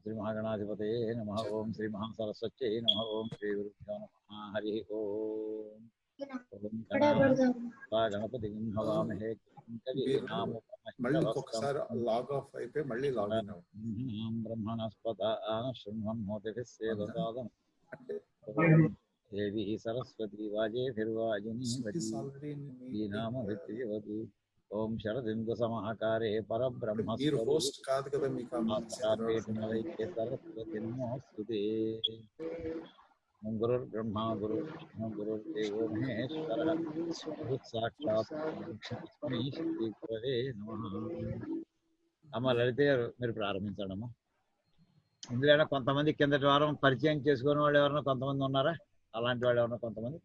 श्री महागणाधिपतये नमः। ओम श्री महासरस्वत्यै नमः। ओम श्री गुरुभ्यो नमः। हरि ओम। गणपतिं हवामहे మళ్ళీ ఇంకొకసారి లాగ్ ఆఫ్ అయిపోయి మళ్ళీ లాగిన్ అవ్వండి. బ్రహ్మణస్పత శృణ్వన్నోతిభిः సేదసాదనం దేవీ సరస్వతి వాజేభిర్వాజినీవతి ఓం శరదిందు సమాకారే పరబ్రహ్మ. మీరు హోస్ట్ కాదు కదా, మీకు సరస్వతి నమోస్తుతే. గురుర్బ్రహ్మ గురుర్విష్ణు గురుర్దేవో మహేశ్వరః సాక్షాత్ లక్ష్మీ శ్రీ గురవే నమః. అమ్మ లలిత గారు మీరు ప్రారంభించండి అమ్మా. ఇందులో కొంతమంది కిందటి వారం పరిచయం చేసుకునే వాళ్ళు ఎవరైనా కొంతమంది ఉన్నారా? అలాంటి వాళ్ళు ఎవరైనా కొంతమంది?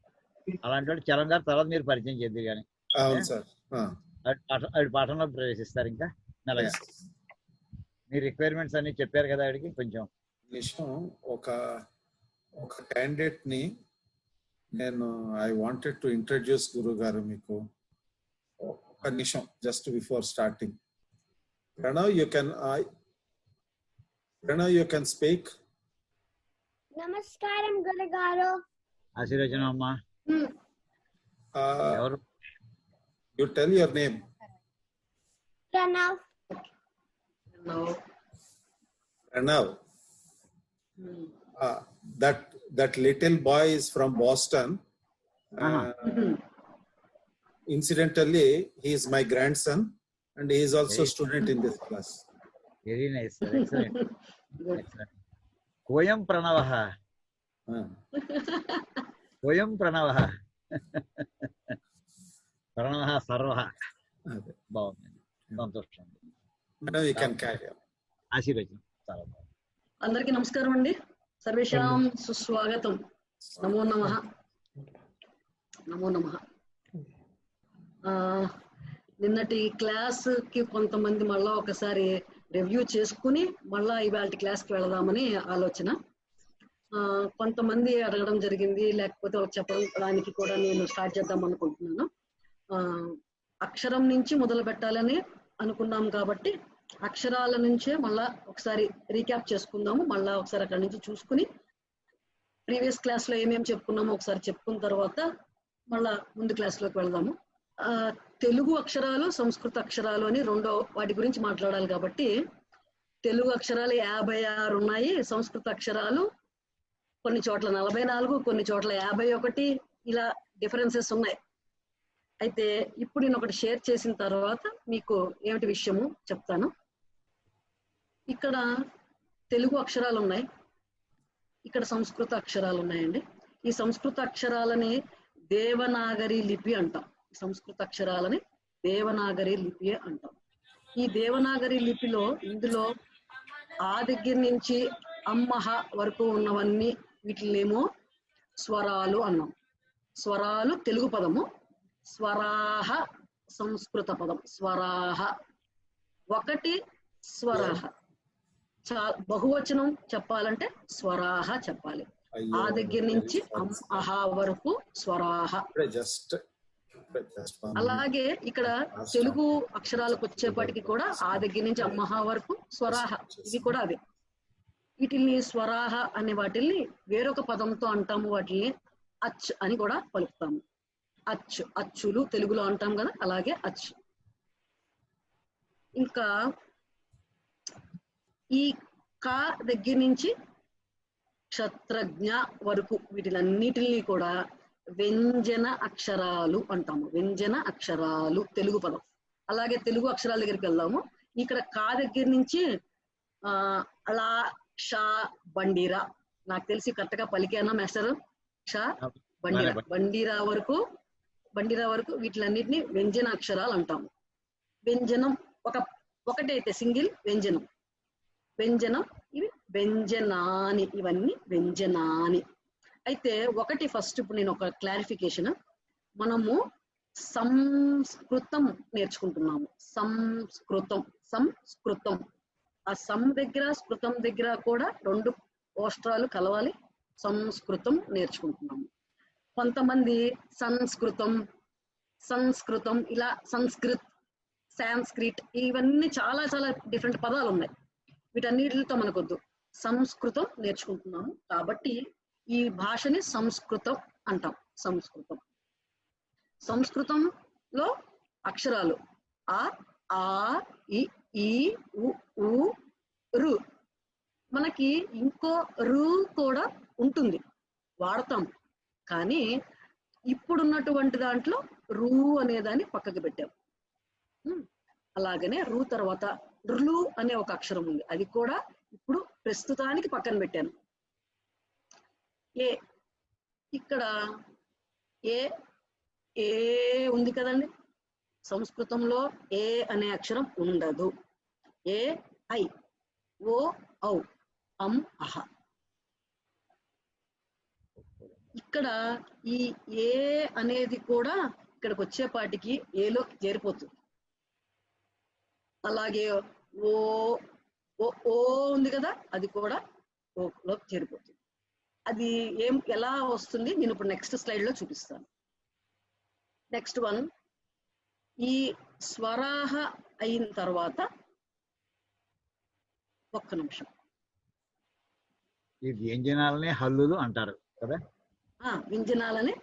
అలాంటి వాళ్ళు చలం గారు తర్వాత మీరు పరిచయం చేద్దరు కానీ ఆవిడ పాఠంలో ప్రవేశిస్తారు. ఇంకా మెల్లగా మీ రిక్వైర్మెంట్స్ అన్ని చెప్పారు కదా ఆవిడకి. కొంచెం విషయం ఒక క్యాండిడేట్ ని నేను ఐ వాంటెడ్ టు ఇంట్రడ్యూస్ గురు గారు మీకు ఒక నిమిషం just before starting. Pranav you can speak. నమస్కారం గురుగారు. ఆశీర్వచనం అమ్మా. ఎవరు? You tell your name. Pranav. That little boy is from Boston. Incidentally, he is my grandson and he is also a student in this class. Very nice, sir. Excellent. Excellent. Koyam Pranavah. Koyam Pranavah. ప్రణవ సర్వ. బాగుంది, సంతోషం. ఆశీర్వచనం. చాలా బాగుంది. అందరికీ నమస్కారం అండి. సర్వేషాం సుస్వాగతం. నమో నమః. నమో నమః. నిన్నటి క్లాస్ కి కొంతమంది మళ్ళా ఒకసారి రివ్యూ చేసుకుని మళ్ళా ఇవాళ క్లాస్ కి వెళదామని ఆలోచన. కొంతమంది అడగడం జరిగింది, లేకపోతే చెప్పడానికి కూడా నేను స్టార్ట్ చేద్దాం అనుకుంటున్నాను. అక్షరం నుంచి మొదలు పెట్టాలని అనుకున్నాం కాబట్టి అక్షరాల నుంచే మళ్ళా ఒకసారి రీక్యాప్ చేసుకుందాము. మళ్ళా ఒకసారి అక్కడి నుంచి చూసుకుని ప్రీవియస్ క్లాస్ లో ఏమేమి చెప్పుకున్నామో ఒకసారి చెప్పుకున్న తర్వాత మళ్ళా ముందు క్లాస్ లోకి వెళదాము. తెలుగు అక్షరాలు, సంస్కృత అక్షరాలు అని రెండో వాటి గురించి మాట్లాడాలి కాబట్టి తెలుగు అక్షరాలు 56 ఉన్నాయి. సంస్కృత అక్షరాలు కొన్ని చోట్ల 44, కొన్ని చోట్ల 51, ఇలా డిఫరెన్సెస్ ఉన్నాయి. అయితే ఇప్పుడు నేను ఒకటి షేర్ చేసిన తర్వాత మీకు ఏమిటి విషయము చెప్తాను. ఇక్కడ తెలుగు అక్షరాలు ఉన్నాయి, ఇక్కడ సంస్కృత అక్షరాలు ఉన్నాయండి. ఈ సంస్కృత అక్షరాలని దేవనాగరి లిపి అంటాం. సంస్కృత అక్షరాలని దేవనాగరి లిపి అంటాం. ఈ దేవనాగరి లిపిలో ఇందులో ఆ దగ్గర నుంచి అమ్మహ వరకు ఉన్నవన్నీ వీటినేమో స్వరాలు అన్నాం. స్వరాలు తెలుగు పదము, స్వరాహ సంస్కృత పదం. స్వరాహ ఒకటి, స్వరాహ బహువచనం చెప్పాలంటే స్వరాహ చెప్పాలి. ఆ దగ్గర నుంచి అహ వరకు స్వరాహ. అలాగే ఇక్కడ తెలుగు అక్షరాలకు వచ్చేపాటికి కూడా ఆ దగ్గర నుంచి అమ్మహ వరకు స్వరాహ, ఇది కూడా అదే. వీటిని స్వరాహ అనే వాటిల్ని వేరొక పదంతో అంటాము. వాటిని అచ్ అని కూడా పలుకుతాము. అచ్చు, అచ్చులు తెలుగులో అంటాం కదా, అలాగే అచ్చు. ఇంకా ఈ కా దగ్గర నుంచి క్షత్రజ్ఞ వరకు వీటిలన్నిటిని కూడా వ్యంజన అక్షరాలు అంటాము. వ్యంజన అక్షరాలు తెలుగు పదం. అలాగే తెలుగు అక్షరాల దగ్గరికి వెళ్దాము. ఇక్కడ కా దగ్గర నుంచి అలా షా బండిరా, నాకు తెలిసి కరెక్ట్ గా పలికానా మాస్టర్? షా బండిరా, బండిరా వరకు వీటిలన్నిటిని వ్యంజన అక్షరాలు అంటాము. వ్యంజనం ఒకటైతే సింగిల్ వ్యంజనం. వ్యంజనం ఇవి వ్యంజనాని, ఇవన్నీ వ్యంజనాని. అయితే ఒకటి ఫస్ట్ ఇప్పుడు నేను ఒక క్లారిఫికేషన్. మనము సంస్కృతం నేర్చుకుంటున్నాము. సంస్కృతం ఆ సం దగ్గర స్కృతం దగ్గర కూడా 2 ఓష్ట్రాలు కలవాలి. సంస్కృతం నేర్చుకుంటున్నాము. కొంతమంది సంస్కృతం ఇలా సాంస్క్రిట్ ఇవన్నీ చాలా చాలా డిఫరెంట్ పదాలు ఉన్నాయి. వీటన్నిటితో మనకొద్దు. సంస్కృతం నేర్చుకుంటున్నాము కాబట్టి ఈ భాషని సంస్కృతం అంటాం. సంస్కృతంలో అక్షరాలు ఆ, ఆ, ఈ, ఉ, రు. మనకి ఇంకో రు కూడా ఉంటుంది, వాడతాం. కానీ ఇప్పుడున్నటువంటి దాంట్లో రు అనే దాన్ని పక్కకి పెట్టాం. అలాగనే రు తర్వాత రులు అనే ఒక అక్షరం ఉంది, అది కూడా ఇప్పుడు ప్రస్తుతానికి పక్కన పెట్టాను. ఏ, ఇక్కడ ఏ ఏ ఉంది కదండి. సంస్కృతంలో ఏ అనే అక్షరం ఉండదు. ఏ, ఐ, ఓ, ఔ, అం, అహ. ఇక్కడ ఈ ఏ అనేది కూడా ఇక్కడికి వచ్చేపాటికి ఏలోకి చేరిపోతుంది. అలాగే ఓ ఓ ఉంది కదా, అది కూడా ఓలోకి చేరిపోతుంది. అది ఎలా వస్తుంది నేను ఇప్పుడు నెక్స్ట్ స్లైడ్ లో చూపిస్తాను. నెక్స్ట్ వన్, ఈ స్వరాహ అయిన తర్వాత ఒక్క నిమిషం, ఈ వ్యంజనాలని హల్లులు అంటారు కదా. వ్యంజనాలని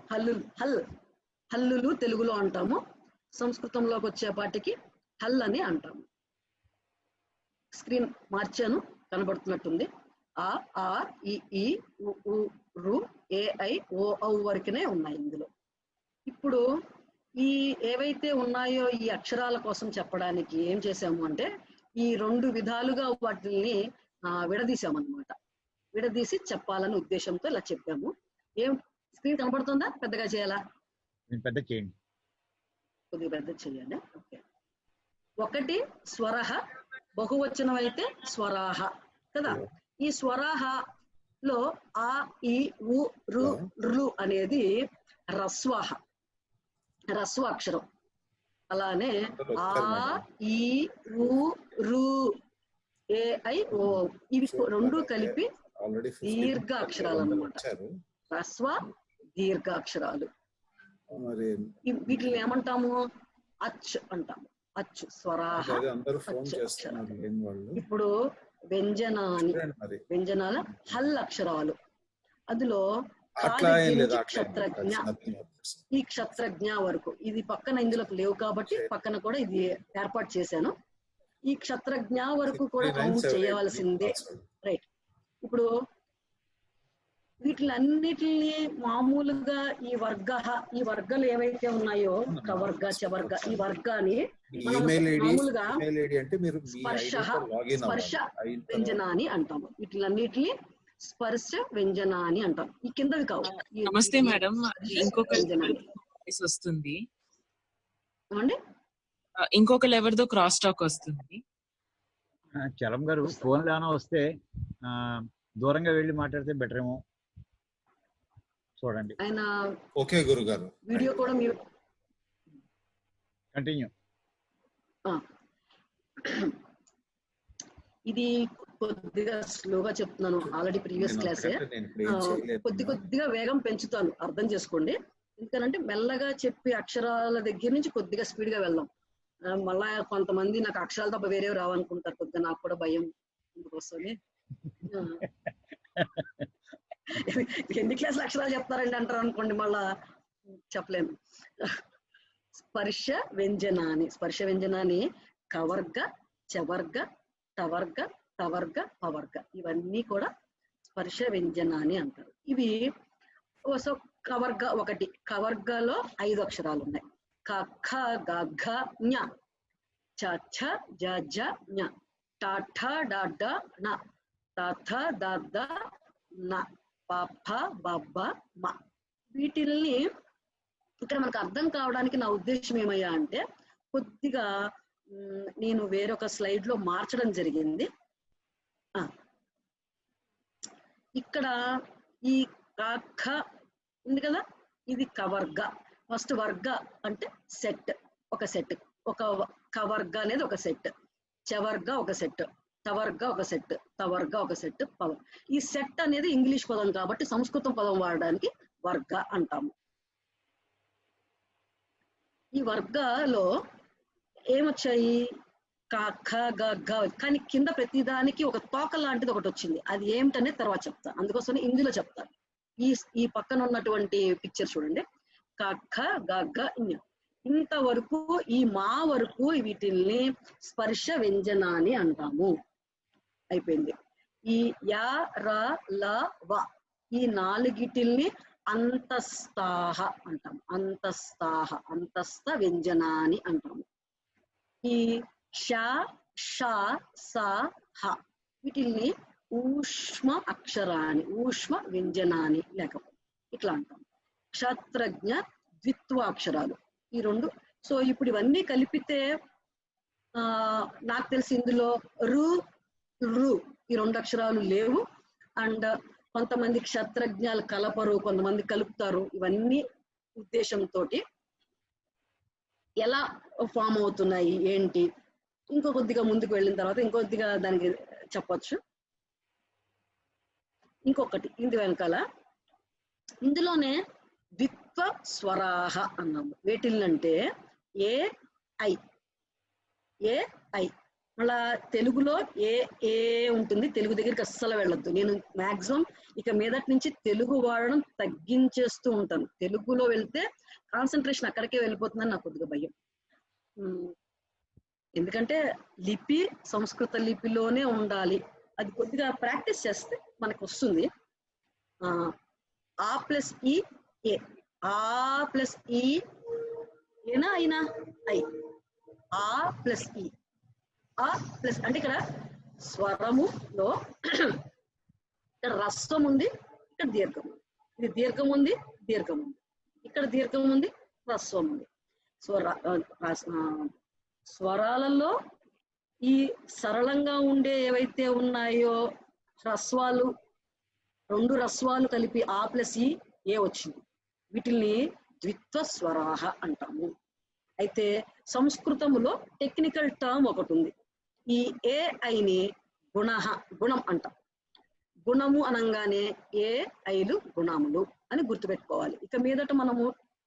హల్లులు తెలుగులో అంటాము, సంస్కృతంలోకి వచ్చేపాటికి హల్ అని అంటాము. స్క్రీన్ మార్చాను, కనబడుతున్నట్టుంది. ఆ, ఆ, ఈ, ఉ, రు, ఏ, ఐ, ఓ, ఔ వరకునే ఉన్నాయి ఇందులో. ఇప్పుడు ఈ ఏవైతే ఉన్నాయో ఈ అక్షరాల కోసం చెప్పడానికి ఏం చేసాము అంటే ఈ రెండు విధాలుగా వాటిని విడదీసామన్నమాట. విడదీసి చెప్పాలనే ఉద్దేశంతో ఇలా చెప్పాము. ఏం స్క్రీన్ కనబడుతుందా? పెద్దగా చేయాలా? పెద్ద చేయండి, కొద్దిగా పెద్ద చేయాలి. ఓకే. ఒకటి స్వరహ, బహువచనం అయితే స్వరాహ కదా. ఈ స్వరాహలో ఆ, ఈ, ఉ, రు, రు అనేది రస్వాహ, రస్వ అక్షరం. అలానే ఆ, ఈ, ఉ, రు, ఏ, ఐ, ఓ, ఇవి రెండు కలిపి దీర్ఘ అక్షరాలు అన్నమాట. రస్వ దీర్ఘ అక్షరాలు. వీటిని ఏమంటాము? అచ్ అంటాము. అచ్చు, స్వరాహ. ఇప్పుడు వ్యంజనాల హల్ అక్షరాలు, అందులో క్షత్రజ్ఞ, ఈ క్షత్రజ్ఞ వరకు ఇది పక్కన ఇందులోకి లేవు కాబట్టి పక్కన కూడా ఇది ఏర్పాటు చేశాను. ఈ క్షత్రజ్ఞ వరకు కూడా కౌంట్ చేయవలసిందే. రైట్. ఇప్పుడు వీటిలన్నిటిని మామూలుగా ఈ వర్గాలు ఏవైతే ఉన్నాయో కవర్గ, చవర్గ, ఈ వర్గాన్ని మామూలుగా స్పర్శ వ్యంజన అని అంటాము. వీటిలన్నిటిని స్పర్శ వ్యంజన అని అంటాం. ఈ కిందవి కావు. నమస్తే మేడం, ఇంకొక వస్తుంది, ఇంకొకరు ఎవరిదో క్రాస్ టాక్ వస్తుంది. చలం గారు ఫోన్ లానా వస్తే దూరంగా వెళ్ళి మాట్లాడితే బెటర్ ఏమో చూడండి. ఆయన ఓకే గురుగారు, వీడియో కూడా మీరు కంటిన్యూ. ఇది కొద్దిగా స్లోగా చెప్తున్నాను, ఆల్రెడీ ప్రీవియస్ క్లాసే. కొద్దిగా వేగం పెంచుతాను, అర్థం చేసుకోండి. ఎందుకంటే మెల్లగా చెప్పి అక్షరాల దగ్గర నుంచి కొద్దిగా స్పీడ్ గా వెళ్దాం. మళ్ళా కొంతమంది నాకు అక్షరాలు తప్ప వేరేవి రావనుకుంటారు, కొద్దిగా నాకు కూడా భయం అందుకోసమే. ఎన్ని క్లాసులు అక్షరాలు చెప్తారండి అంటారు అనుకోండి, మళ్ళా చెప్పలేను. స్పర్శ వ్యంజనాన్ని కవర్గ, చవర్గ, టవర్గ, తవర్గ, పవర్గ, ఇవన్నీ కూడా స్పర్శ వ్యంజనాన్ని అంటారు. ఇవి కవర్గ ఒకటి, కవర్గలో 5 అక్షరాలు ఉన్నాయి. క, ఖ, గ, ఘ, ఞ, చ, ఛ, జ, ఝ, ఞ, ట, ఠ, డ, ఢ, ణ, త, థ, ద, ద, న, ప, ఫ, బ, బ, మ. వీటిల్ని ఇక్కడ మనకు అర్థం కావడానికి నా ఉద్దేశం ఏమయ్యా అంటే కొద్దిగా నేను వేరొక స్లైడ్ లో మార్చడం జరిగింది. ఇక్కడ ఈ ఖ ఉంది కదా, ఇది కవర్గ. ఫస్ట్ వర్గ అంటే సెట్, ఒక సెట్. ఒక కవర్గ అనేది ఒక సెట్, చవర్గ ఒక సెట్, తవర్గ ఒక సెట్, తవర్గ ఒక సెట్, పవర్. ఈ సెట్ అనేది ఇంగ్లీష్ పదం కాబట్టి సంస్కృతం పదం వాడడానికి వర్గ అంటాము. ఈ వర్గలో ఏమొచ్చాయి? క ఖ గ ఘ, కానీ కింద ప్రతిదానికి ఒక తోక లాంటిది ఒకటి వచ్చింది. అది ఏమిటనేది తర్వాత చెప్తా, అందుకోసమే ఇందులో చెప్తాను. ఈ పక్కన ఉన్నటువంటి పిక్చర్ చూడండి. క ఖ గ ఘ ఞ, ఇంతవరకు ఈ మా వరకు వీటిల్ని స్పర్శ వ్యంజనాన్ని అంటాము. అయిపోయింది. ఈ యా ర ల వ, ఈ నాలుగిటిల్ని అంతస్తాహ అంటాము. అంతస్తాహ, అంతస్థ వ్యంజనాన్ని అంటాము. ఈ ష ష స హ, వీటిల్ని ఊష్మ అక్షరాన్ని, ఊష్మ వ్యంజనాన్ని లేకపోతే ఇట్లా అంటాం. క్షత్రజ్ఞ ద్విత్వాక్షరాలు ఈ రెండు. సో ఇప్పుడు ఇవన్నీ కలిపితే నాకు తెలిసి ఇందులో రు రు ఈ రెండు అక్షరాలు లేవు. అండ్ కొంతమంది క్షత్రజ్ఞాలు కలపరు, కొంతమంది కలుపుతారు. ఇవన్నీ ఉద్దేశంతో ఎలా ఫామ్ అవుతున్నాయి ఏంటి ఇంకో కొద్దిగా ముందుకు వెళ్ళిన తర్వాత ఇంకొద్దిగా దానికి చెప్పొచ్చు. ఇంకొకటి ఇందు వెనకాల ఇందులోనే ద్విత్వ స్వరాహ అన్నాము. వేటిల్నంటే ఏ ఐ, ఏ ఐ. మళ్ళా తెలుగులో ఏ ఏ ఉంటుంది, తెలుగు దగ్గరికి అస్సలు వెళ్ళొద్దు. నేను మాక్సిమం ఇక మీదటి నుంచి తెలుగు వాడడం తగ్గించేస్తూ ఉంటాను. తెలుగులో వెళ్తే కాన్సన్ట్రేషన్ అక్కడికే వెళ్ళిపోతుందని నాకు కొద్దిగా భయం. ఎందుకంటే లిపి సంస్కృత లిపిలోనే ఉండాలి. అది కొద్దిగా ప్రాక్టీస్ చేస్తే మనకు వస్తుంది. ఆ ప్లస్ ఈ ఏ, ఆ ప్లస్ ఈ ఏనా అయినా ఐ, ఆ ప్లస్ ఈ, ఆ ప్లస్ అంటే ఇక్కడ స్వరములో ఇక్కడ రస్వం ఉంది, ఇక్కడ దీర్ఘం ఉంది. ఇది దీర్ఘం ఉంది, దీర్ఘం ఉంది, ఇక్కడ దీర్ఘం ఉంది, రస్వం ఉంది. స్వరాలలో ఈ సరళంగా ఉండే ఏవైతే ఉన్నాయో హ్రస్వాలు, రెండు రస్వాలు కలిపి ఆ ప్లస్ ఈ ఏ వచ్చింది, వీటిని ద్విత్వ స్వరాహ అంటాము. అయితే సంస్కృతములో టెక్నికల్ టర్మ్ ఒకటి ఉంది. ఈ ఏ ఐని గుణం అంటాం. గుణము అనంగానే ఏ ఐలు గుణములు అని గుర్తుపెట్టుకోవాలి. ఇక మీదట మనము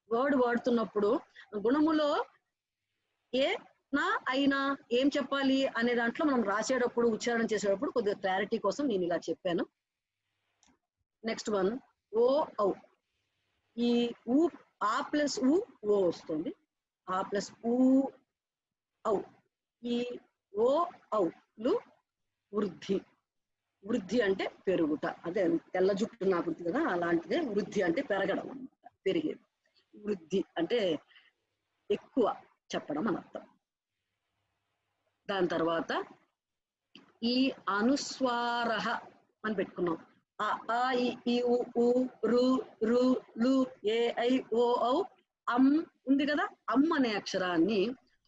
వర్డ్ వాడుతున్నప్పుడు గుణములో ఏ నా అయినా ఏం చెప్పాలి అనే దాంట్లో మనం రాసేటప్పుడు ఉచ్చారణ చేసేటప్పుడు కొద్దిగా క్లారిటీ కోసం నేను ఇలా చెప్పాను. నెక్స్ట్ వన్ ఓ ఔ. ఈ ఊ ఆ ప్లస్ ఊ ఓ వస్తుంది, ఆ ప్లస్ ఊ ఔ. ఈ ఓ ఔలు వృద్ధి. వృద్ధి అంటే పెరుగుట, అదే తెల్ల జుట్టు నాకు ఉంది కదా అలాంటిదే. వృద్ధి అంటే పెరగడం అన్నమాట, పెరిగేది. వృద్ధి అంటే ఎక్కువ చెప్పడం అని అర్థం. దాని తర్వాత ఈ అనుస్వార అని పెట్టుకున్నాం. ఆ ఈ ఉ రు రు లు ఏ ఐ ఓ ఔ అమ్ ఉంది కదా, అమ్ అనే అక్షరాన్ని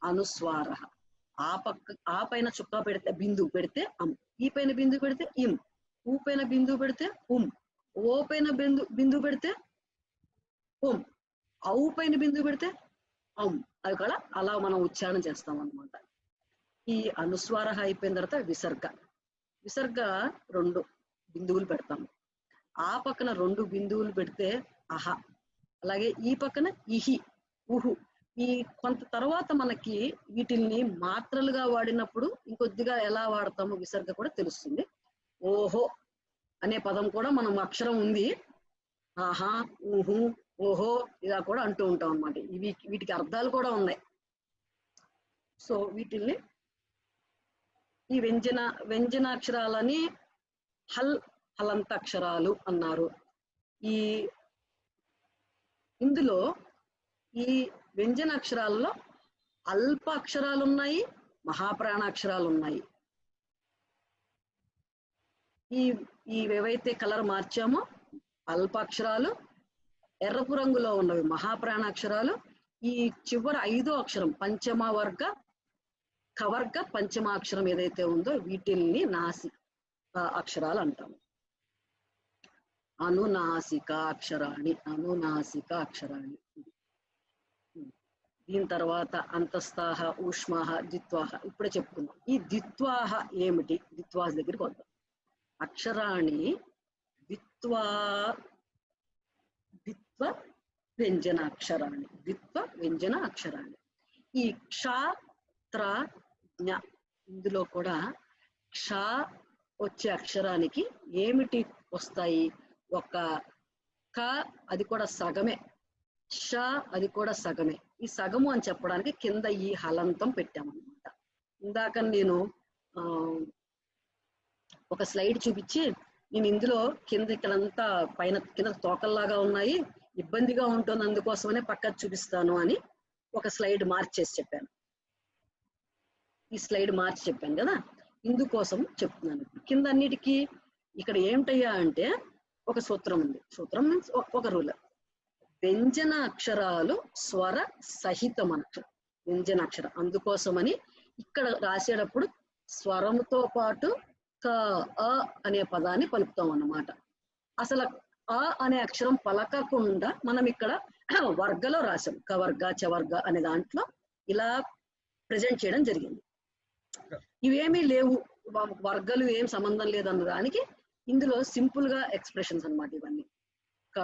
అనుస్వార. ఆ పైన చుక్క పెడితే బిందువు పెడితే అమ్, ఈ పైన బిందువు పెడితే ఇమ్, ఊ పైన బిందువు పెడితే ఉమ్, ఓ పైన బిందువు పెడితే ఉమ్, ఔ పైన బిందువు పెడితే అమ్. అది కూడా అలా మనం ఉచ్చారణ చేస్తాం అన్నమాట. ఈ అనుస్వార అయిపోయిన తర్వాత విసర్గ. విసర్గ రెండు బిందువులు పెడతాము. ఆ పక్కన రెండు బిందువులు పెడితే అహ, అలాగే ఈ పక్కన ఇహి ఉహు. ఈ కొంత తర్వాత మనకి వీటిల్ని మాత్రలుగా వాడినప్పుడు ఇంకొద్దిగా ఎలా వాడతాము విసర్గ కూడా తెలుస్తుంది. ఓహో అనే పదం కూడా మనం అక్షరం ఉంది, ఆహా ఊహు ఓహో ఇలా కూడా అంటూ ఉంటాం అన్నమాట. వీటికి అర్థాలు కూడా ఉన్నాయి. సో వీటిల్ని ఈ వ్యంజనాక్షరాలని హలంతాక్షరాలు అన్నారు. ఇందులో ఈ వ్యంజనాక్షరాలలో అల్ప అక్షరాలు ఉన్నాయి, మహాప్రాణాక్షరాలు ఉన్నాయి. ఏవైతే కలర్ మార్చామో అల్పాక్షరాలు, ఎర్రపు రంగులో ఉన్నవి మహాప్రాణాక్షరాలు. ఈ చివరి 5వ అక్షరం పంచమ వర్గ కవర్గ పంచమాక్షరం ఏదైతే ఉందో వీటిల్ని నాసిక అక్షరాలు అంటాము. అనునాసిక అక్షరాణి, అనునాసిక అక్షరాణి. దీని తర్వాత అంతస్థాహ, ఊష్మాహ, ద్విత్వాహ ఇప్పుడే చెప్పుకున్నాం. ఈ ద్విత్వాహ ఏమిటి? ద్విత్వాహ దగ్గరికి వద్దాం. అక్షరాణి ద్విత్వ వ్యంజన అక్షరాణి, ద్విత్వ వ్యంజన అక్షరాణి. ఈ క్ష త్ర జ్ఞ ఇందులో కూడా క్ష వచ్చే అక్షరానికి ఏమిటి వస్తాయి? ఒక క, అది కూడా సగమే. ష, అది కూడా సగమే. ఈ సగము అని చెప్పడానికి కింద ఈ హలంతం పెట్టామన్నమాట. ఇందాక నేను ఒక స్లైడ్ చూపించి నేను ఇందులో కింద ఇక్కడంతా పైన కింద తోకల్లాగా ఉన్నాయి, ఇబ్బందిగా ఉంటుంది, అందుకోసమనే పక్కకు చూపిస్తాను అని ఒక స్లైడ్ మార్చేసి చెప్పాను. ఈ స్లైడ్ మార్చి చెప్పాను కదా, ఇందుకోసం చెప్తున్నాను. కింద అన్నిటికీ ఇక్కడ ఏమిటయ్యా అంటే ఒక సూత్రం ఉంది. సూత్రం మీన్స్ ఒక రూల్. వ్యంజన అక్షరాలు స్వర సహితం అక్షరం, వ్యంజన అక్షరం. అందుకోసమని ఇక్కడ రాసేటప్పుడు స్వరముతో పాటు క అ అనే పదాన్ని పలుకుతాం అన్నమాట. అసలు అ అనే అక్షరం పలకకుండా మనం ఇక్కడ వర్గలో రాసాం. కవర్గ చవర్గ అనే దాంట్లో ఇలా ప్రజెంట్ చేయడం జరిగింది. ఇవేమీ లేవు, వర్గాలు ఏం సంబంధం లేదన్న దానికి ఇందులో సింపుల్ గా ఎక్స్ప్రెషన్స్ అన్నమాట ఇవన్నీ. క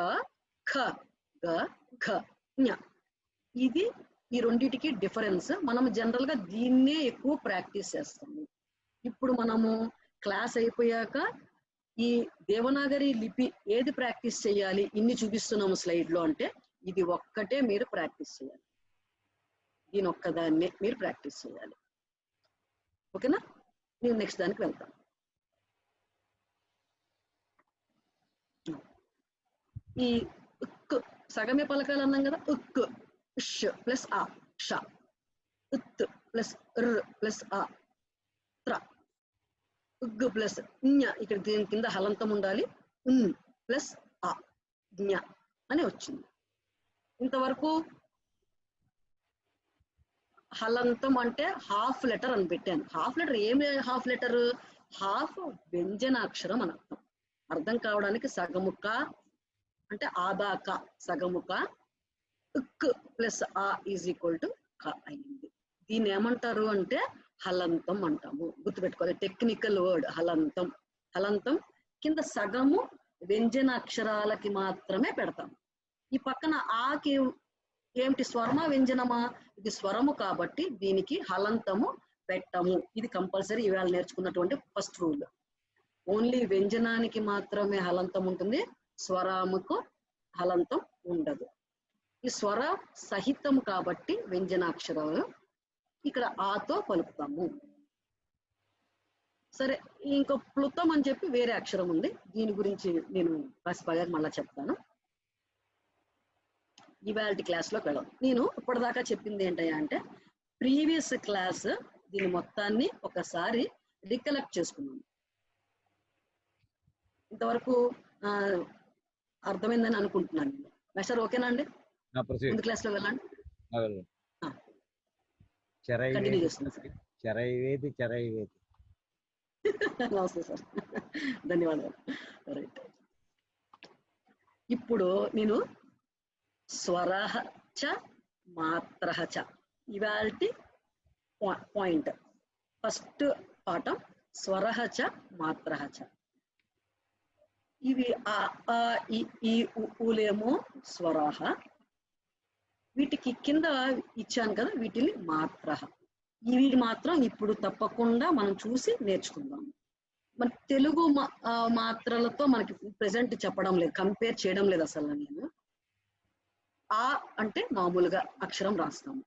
ఖ గ ఘ ఞ. ఇది ఈ రెండిటికి డిఫరెన్స్. మనం జనరల్ గా దీన్నే ఎక్కువ ప్రాక్టీస్ చేస్తాము. ఇప్పుడు మనము క్లాస్ అయిపోయాక ఈ దేవనాగరి లిపి ఏది ప్రాక్టీస్ చేయాలి, ఇన్ని చూపిస్తున్నాము స్లైడ్ లో అంటే ఇది ఒక్కటే మీరు ప్రాక్టీస్ చేయాలి. దీని ఒక్కదాన్నే మీరు ప్రాక్టీస్ చేయాలి. ఓకేనా? నేను నెక్స్ట్ దానికి వెళ్తాను. ఈ ఉక్ సగమే పలకాలు అన్నాం కదా. ఉక్ ష్ ప్లస్ ఆ ష, ఉత్ ప్లస్ ర్ ప్లస్ ఆ త్ర, ఉగ్ ప్లస్ జ్ఞ. ఇక్కడ దీని కింద హలంతం ఉండాలి. ఉన్ ప్లస్ ఆ జ్ఞ అని వచ్చింది. ఇంతవరకు హలంతం అంటే హాఫ్ లెటర్ అని పెట్టాను. హాఫ్ లెటర్ ఏమి? హాఫ్ లెటర్ హాఫ్ వ్యంజనాక్షరం అని అర్థం. అర్థం కావడానికి సగముక అంటే ఆదాక సగముక, ఉక్ ప్లస్ ఆ ఈజ్ ఈక్వల్ టు క అయింది. దీన్ని ఏమంటారు అంటే హలంతం అంటాము. గుర్తుపెట్టుకోవాలి, టెక్నికల్ వర్డ్ హలంతం. హలంతం కింద సగము వ్యంజనాక్షరాలకి మాత్రమే పెడతాం. ఈ పక్కన ఆకి ఏమిటి? స్వరమా వ్యంజనమా? ఇది స్వరము కాబట్టి దీనికి హలంతము పెట్టము. ఇది కంపల్సరీ ఇవాళ నేర్చుకున్నటువంటి ఫస్ట్ రూల్. ఓన్లీ వ్యంజనానికి మాత్రమే హలంతం ఉంటుంది, స్వరముకు హలంతం ఉండదు. ఈ స్వర సహితం కాబట్టి వ్యంజనాక్షరాలు ఇక్కడ ఆతో పలుకుతాము. సరే, ఇంకో ప్లుతం అని చెప్పి వేరే అక్షరం ఉంది. దీని గురించి నేను రాసిపోయాక మళ్ళా చెప్తాను. ఇవాళ క్లాస్ లోకి వెళ్దాం. నేను ఇప్పటిదాకా చెప్పింది ఏంటయ్యా అంటే ప్రీవియస్ క్లాస్ దీని మొత్తాన్ని ఒకసారి రికలెక్ట్ చేసుకున్నాను. ఇంతవరకు అర్థమైందని అనుకుంటున్నాను. మాస్టర్ ఓకేనా అండి? ముందు క్లాస్ లో వెళ్ళండి. కంటిన్యూ చేస్తున్నా సార్. నమస్తే సార్, ధన్యవాదాలు. రైట్, ఇప్పుడు నేను స్వరః చ మాత్రః చ ఇవాల్టి పాయింట్. ఫస్ట్ పాఠం స్వరః చ మాత్రః చ. ఇవి ఆ ఈ ఊలేమో స్వరః, వీటికి కింద ఇచ్చాను కదా వీటిని మాత్రః. ఇవి మాత్రం ఇప్పుడు తప్పకుండా మనం చూసి నేర్చుకుందాం. మన తెలుగు మాత్రలతో మనకి ప్రెసెంట్ చెప్పడం లేదు, కంపేర్ చేయడం లేదు అసలు. నేను ఆ అంటే మామూలుగా అక్షరం రాస్తాము.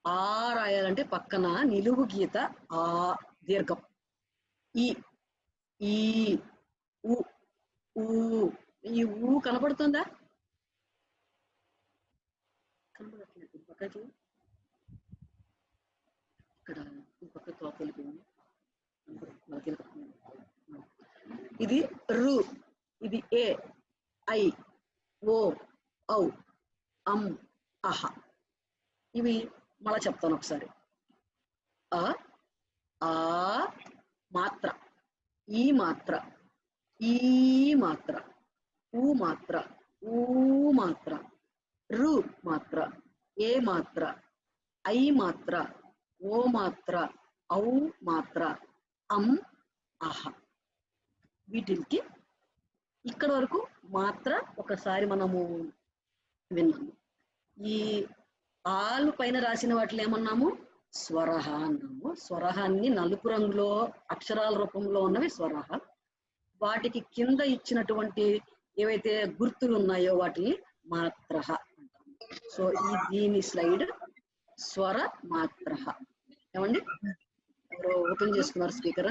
ఆ రాయాలంటే పక్కన నిలువు గీత ఆ దీర్ఘం. ఈ ఈ ఈ ఊ కనపడుతుందా? కనపడట్లేదు. పక్కకి ఇక్కడ పక్క తోకెళ్ళిపోయింది. ఇది రు, ఇది ఏ, ఐ, ఓ, ఔ, అం, అహ. ఇవి మళ్ళా చెప్తాను ఒకసారి. ఆ మాత్ర, ఈ మాత్ర, ఈ మాత్ర, ఊ మాత్ర, ఊ మాత్ర, రు మాత్ర, ఏ మాత్ర, ఐ మాత్ర, ఓ మాత్ర, ఔ మాత్ర, అం, అహ. వీటికి ఇక్కడ వరకు మాత్ర ఒకసారి మనము విన్నాము. ఈ ఆలు పైన రాసిన వాటిలో ఏమన్నాము? స్వరహ అన్నాము. స్వరహాన్ని నలుపు రంగులో అక్షరాల రూపంలో ఉన్నవి స్వరహ. వాటికి కింద ఇచ్చినటువంటి ఏవైతే గుర్తులు ఉన్నాయో వాటిని మాత్రహ అంటాము. సో దీని స్లైడ్ స్వర మాత్రహ. ఏమండి, ఎవరో ఓపెన్ చేసుకున్నారు స్పీకర్.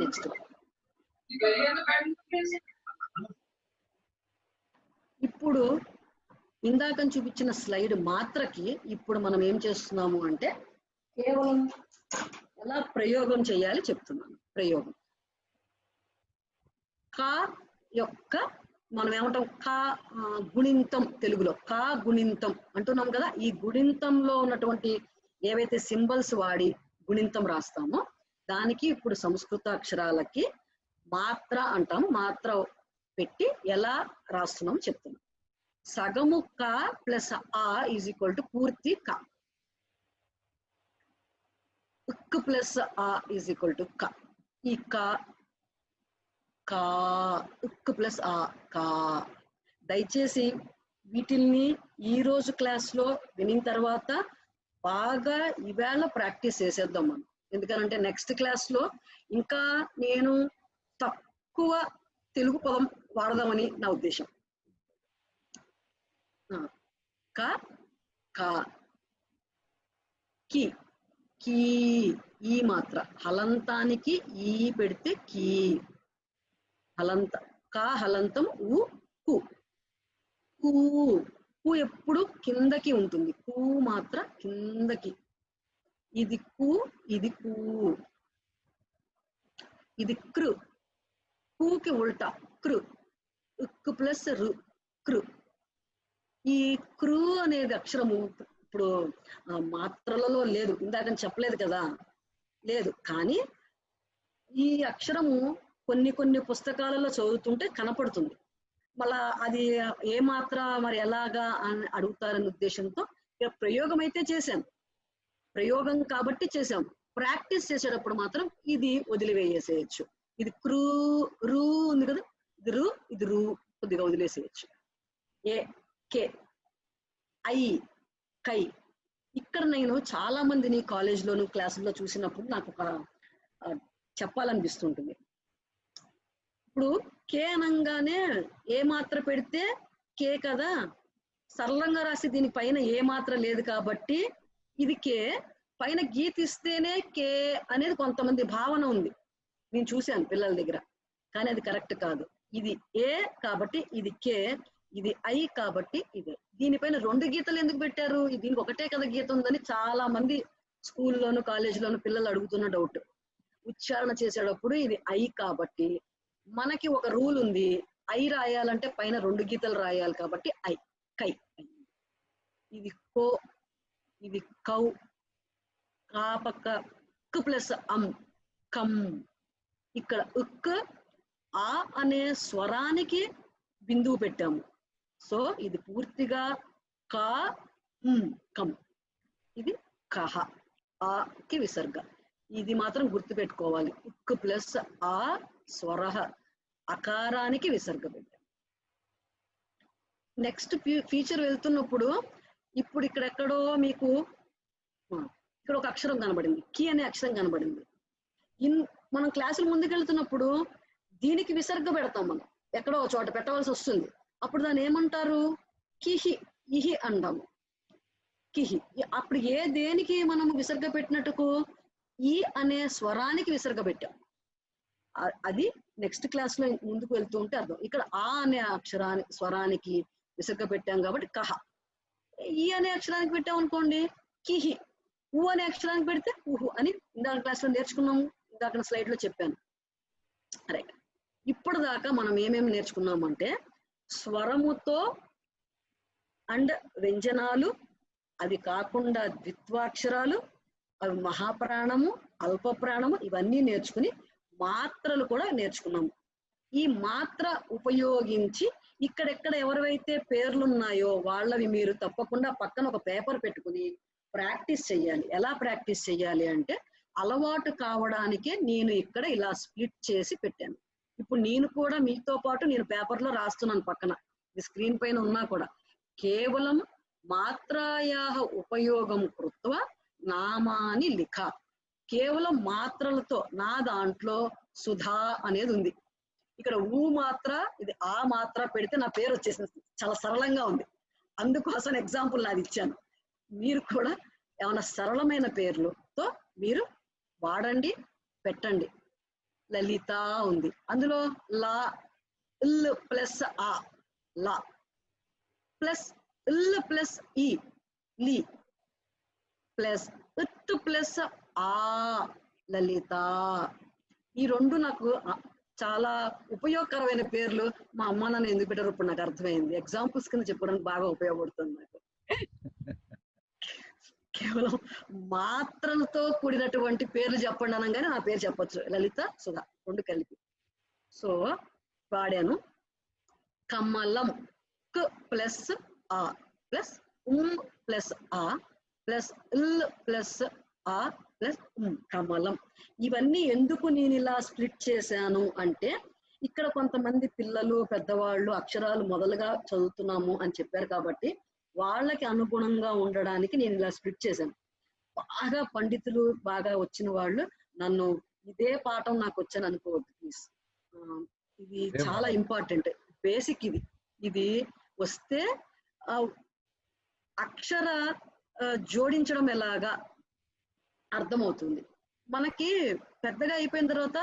నెక్స్ట్ ఇప్పుడు ఇందాక చూపించిన స్లైడ్ మాత్రకి ఇప్పుడు మనం ఏం చేస్తున్నాము అంటే కేవలం ఎలా ప్రయోగం చేయాలి చెప్తున్నాను. ప్రయోగం కా యొక్క మనం ఏమంటాం కా గుణింతం, తెలుగులో కా గుణింతం అంటున్నాం కదా. ఈ గుణింతంలో ఉన్నటువంటి ఏవైతే సింబల్స్ వాడి గుణింతం రాస్తామో దానికి ఇప్పుడు సంస్కృత అక్షరాలకి మాత్ర అంటాము. మాత్ర పెట్టి ఎలా రాస్తున్నాం చెప్తున్నాం. సగము క ప్లస్ ఆ ఈజ్ ఈక్వల్ టు పూర్తి క. ఉక్ ప్లస్ ఆ ఈజ్ ఈక్వల్ టు క. ఈ కా ఉక్ ప్లస్ ఆ కా. దయచేసి వీటిల్ని ఈ రోజు క్లాస్ లో వినిన తర్వాత బాగా ఇవాళ ప్రాక్టీస్ చేసేద్దాం మనం. ఎందుకంటే నెక్స్ట్ క్లాస్ లో ఇంకా నేను తక్కువ తెలుగు పదం వాడదామని నా ఉద్దేశం. క కా కి కీ ఈ మాత్ర హలంతానికి ఈ పెడితే కీ. హలంత కా హలంతం ఊ కు. కూ కు ఎప్పుడు కిందకి ఉంటుంది. కూ మాత్ర కిందకి. ఇది కు, ఇది కూ. ఇది కృ. కూకి ఉల్టా కృ. ఉక్ ప్లస్ రు కృ. ఈ కృ అనేది అక్షరము ఇప్పుడు మాత్రలలో లేదు, ఇందాక చెప్పలేదు కదా, లేదు. కానీ ఈ అక్షరము కొన్ని కొన్ని పుస్తకాలలో చదువుతుంటే కనపడుతుంది. మళ్ళా అది ఏ మాత్ర మరి ఎలాగా అని అడుగుతారనే ఉద్దేశంతో ఇక ప్రయోగం అయితే చేశాను. ప్రయోగం కాబట్టి చేసాం. ప్రాక్టీస్ చేసేటప్పుడు మాత్రం ఇది వదిలివేసేయచ్చు. ఇది క్రూ రూ ఉంది కదా, ఇది రు, ఇది రూ, కొద్దిగా వదిలేసేయచ్చు. ఏ కే ఐ కై. ఇక్కడ నేను చాలా మందిని కాలేజ్లోను క్లాసుల్లో చూసినప్పుడు నాకు ఒక చెప్పాలనిపిస్తుంటుంది. ఇప్పుడు కే అనంగానే ఏ మాత్ర పెడితే కే కదా, సరళంగా రాసి దీని పైన ఏ మాత్ర లేదు కాబట్టి ఇది కే. పైన గీతిస్తేనే కే అనేది కొంతమంది భావన ఉంది, నేను చూశాను పిల్లల దగ్గర. కానీ అది కరెక్ట్ కాదు. ఇది ఏ కాబట్టి ఇది కే, ఇది ఐ కాబట్టి ఇదే. దీనిపైన రెండు గీతలు ఎందుకు పెట్టారు? దీనికి ఒకటే కదా గీత ఉందని చాలా మంది స్కూల్లోను కాలేజీలోను పిల్లలు అడుగుతున్న డౌట్. ఉచ్చారణ చేసేటప్పుడు ఇది ఐ కాబట్టి మనకి ఒక రూల్ ఉంది, ఐ రాయాలంటే పైన రెండు గీతలు రాయాలి కాబట్టి ఐ కై. ఇది కో, ఇది కౌ. కా పక్క ఉక్ ప్లస్ అమ్ కమ్. ఇక్కడ ఉక్ ఆ అనే స్వరానికి బిందువు పెట్టాము. సో ఇది పూర్తిగా కా కమ్. ఇది కహ, ఆకి విసర్గ. ఇది మాత్రం గుర్తు పెట్టుకోవాలి. ఉక్ ప్లస్ ఆ స్వరహ అకారానికి విసర్గ పెట్టాం. నెక్స్ట్ ఫీచర్ వెళ్తున్నప్పుడు ఇప్పుడు ఇక్కడెక్కడో మీకు ఇక్కడ ఒక అక్షరం కనబడింది, కి అనే అక్షరం కనబడింది. మనం క్లాసులు ముందుకెళ్తున్నప్పుడు దీనికి విసర్గ పెడతాం. మనం ఎక్కడో చోట పెట్టవలసి వస్తుంది. అప్పుడు దాన్ని ఏమంటారు? కిహి, ఇహి అంటాము. కిహి. అప్పుడు దేనికి మనము విసర్గ పెట్టినట్టుకు ఈ అనే స్వరానికి విసర్గ పెట్టాం. అది నెక్స్ట్ క్లాస్ లో ముందుకు వెళ్తూ ఉంటే అర్థం. ఇక్కడ ఆ అనే స్వరానికి విసర్గ పెట్టాం కాబట్టి కహ. ఈ అనే అక్షరానికి పెట్టాం అనుకోండి కిహి. ఊ అనే అక్షరానికి పెడితే ఊహు అని ఇందాక క్లాస్ లో నేర్చుకున్నాము. ఇందాక స్లైడ్ లో చెప్పాను. రైట్. ఇప్పుడు దాకా మనం ఏమేమి నేర్చుకున్నామంటే స్వరముతో అండ్ వ్యంజనాలు, అవి కాకుండా ద్విత్వాక్షరాలు, అవి మహాప్రాణము, అల్ప ప్రాణము, ఇవన్నీ నేర్చుకుని మాత్రలు కూడా నేర్చుకున్నాము. ఈ మాత్ర ఉపయోగించి ఇక్కడెక్కడ ఎవరైతే పేర్లు ఉన్నాయో వాళ్ళవి మీరు తప్పకుండా పక్కన ఒక పేపర్ పెట్టుకుని ప్రాక్టీస్ చెయ్యాలి. ఎలా ప్రాక్టీస్ చెయ్యాలి అంటే అలవాటు కావడానికే నేను ఇక్కడ ఇలా స్ప్లిట్ చేసి పెట్టాను. ఇప్పుడు నేను కూడా మీతో పాటు నేను పేపర్లో రాస్తున్నాను పక్కన, ఇది స్క్రీన్ పైన ఉన్నా కూడా. కేవలం మాత్రాయాః ఉపయోగం కృత్వా నామాని లిఖ. కేవలం మాత్రలతో నా దాంట్లో సుధా అనేది ఉంది. ఇక్కడ ఊ మాత్ర, ఇది ఆ మాత్ర పెడితే నా పేరు వచ్చేసింది. చాలా సరళంగా ఉంది, అందుకోసం ఎగ్జాంపుల్ నాది ఇచ్చాను. మీరు కూడా ఏమైనా సరళమైన పేర్లుతో మీరు వాడండి, పెట్టండి. లలిత ఉంది, అందులో లా ఇల్ ప్లస్ ఆ, లా ప్లస్ ఇల్ ప్లస్ ఈ, లీ ప్లస్ ఇట్ ప్లస్ ఆ, లలిత. ఈ రెండు నాకు చాలా ఉపయోగకరమైన పేర్లు. మా అమ్మ నాన్న ఎందుకు పెట్టారు ఇప్పుడు నాకు అర్థమైంది. ఎగ్జాంపుల్స్ కింద చెప్పడానికి బాగా ఉపయోగపడుతుంది నాకు. కేవలం మాత్రలతో కూడినటువంటి పేర్లు చెప్పండి అనగానే నా పేరు చెప్పొచ్చు, లలిత, సుధా రెండు కలిపి. సో వాడాను. కమలం క్ ప్లస్ ఆ ప్లస్ ప్లస్ ఆ ప్లస్ ఇల్ ప్లస్ ఆ ప్లస్ కమలం. ఇవన్నీ ఎందుకు నేను ఇలా స్ప్లిట్ చేశాను అంటే, ఇక్కడ కొంతమంది పిల్లలు పెద్దవాళ్ళు అక్షరాలు మొదలుగా చదువుతున్నాము అని చెప్పారు కాబట్టి వాళ్ళకి అనుగుణంగా ఉండడానికి నేను ఇలా స్ప్లిట్ చేశాను. బాగా పండితులు బాగా వచ్చిన వాళ్ళు నన్ను ఇదే పాఠం నాకు వచ్చాను అనుకోవద్దు ప్లీజ్. ఇది చాలా ఇంపార్టెంట్, బేసిక్. ఇది వస్తే అక్షర జోడించడం ఎలాగా అర్థమవుతుంది మనకి. పెద్దగా అయిపోయిన తర్వాత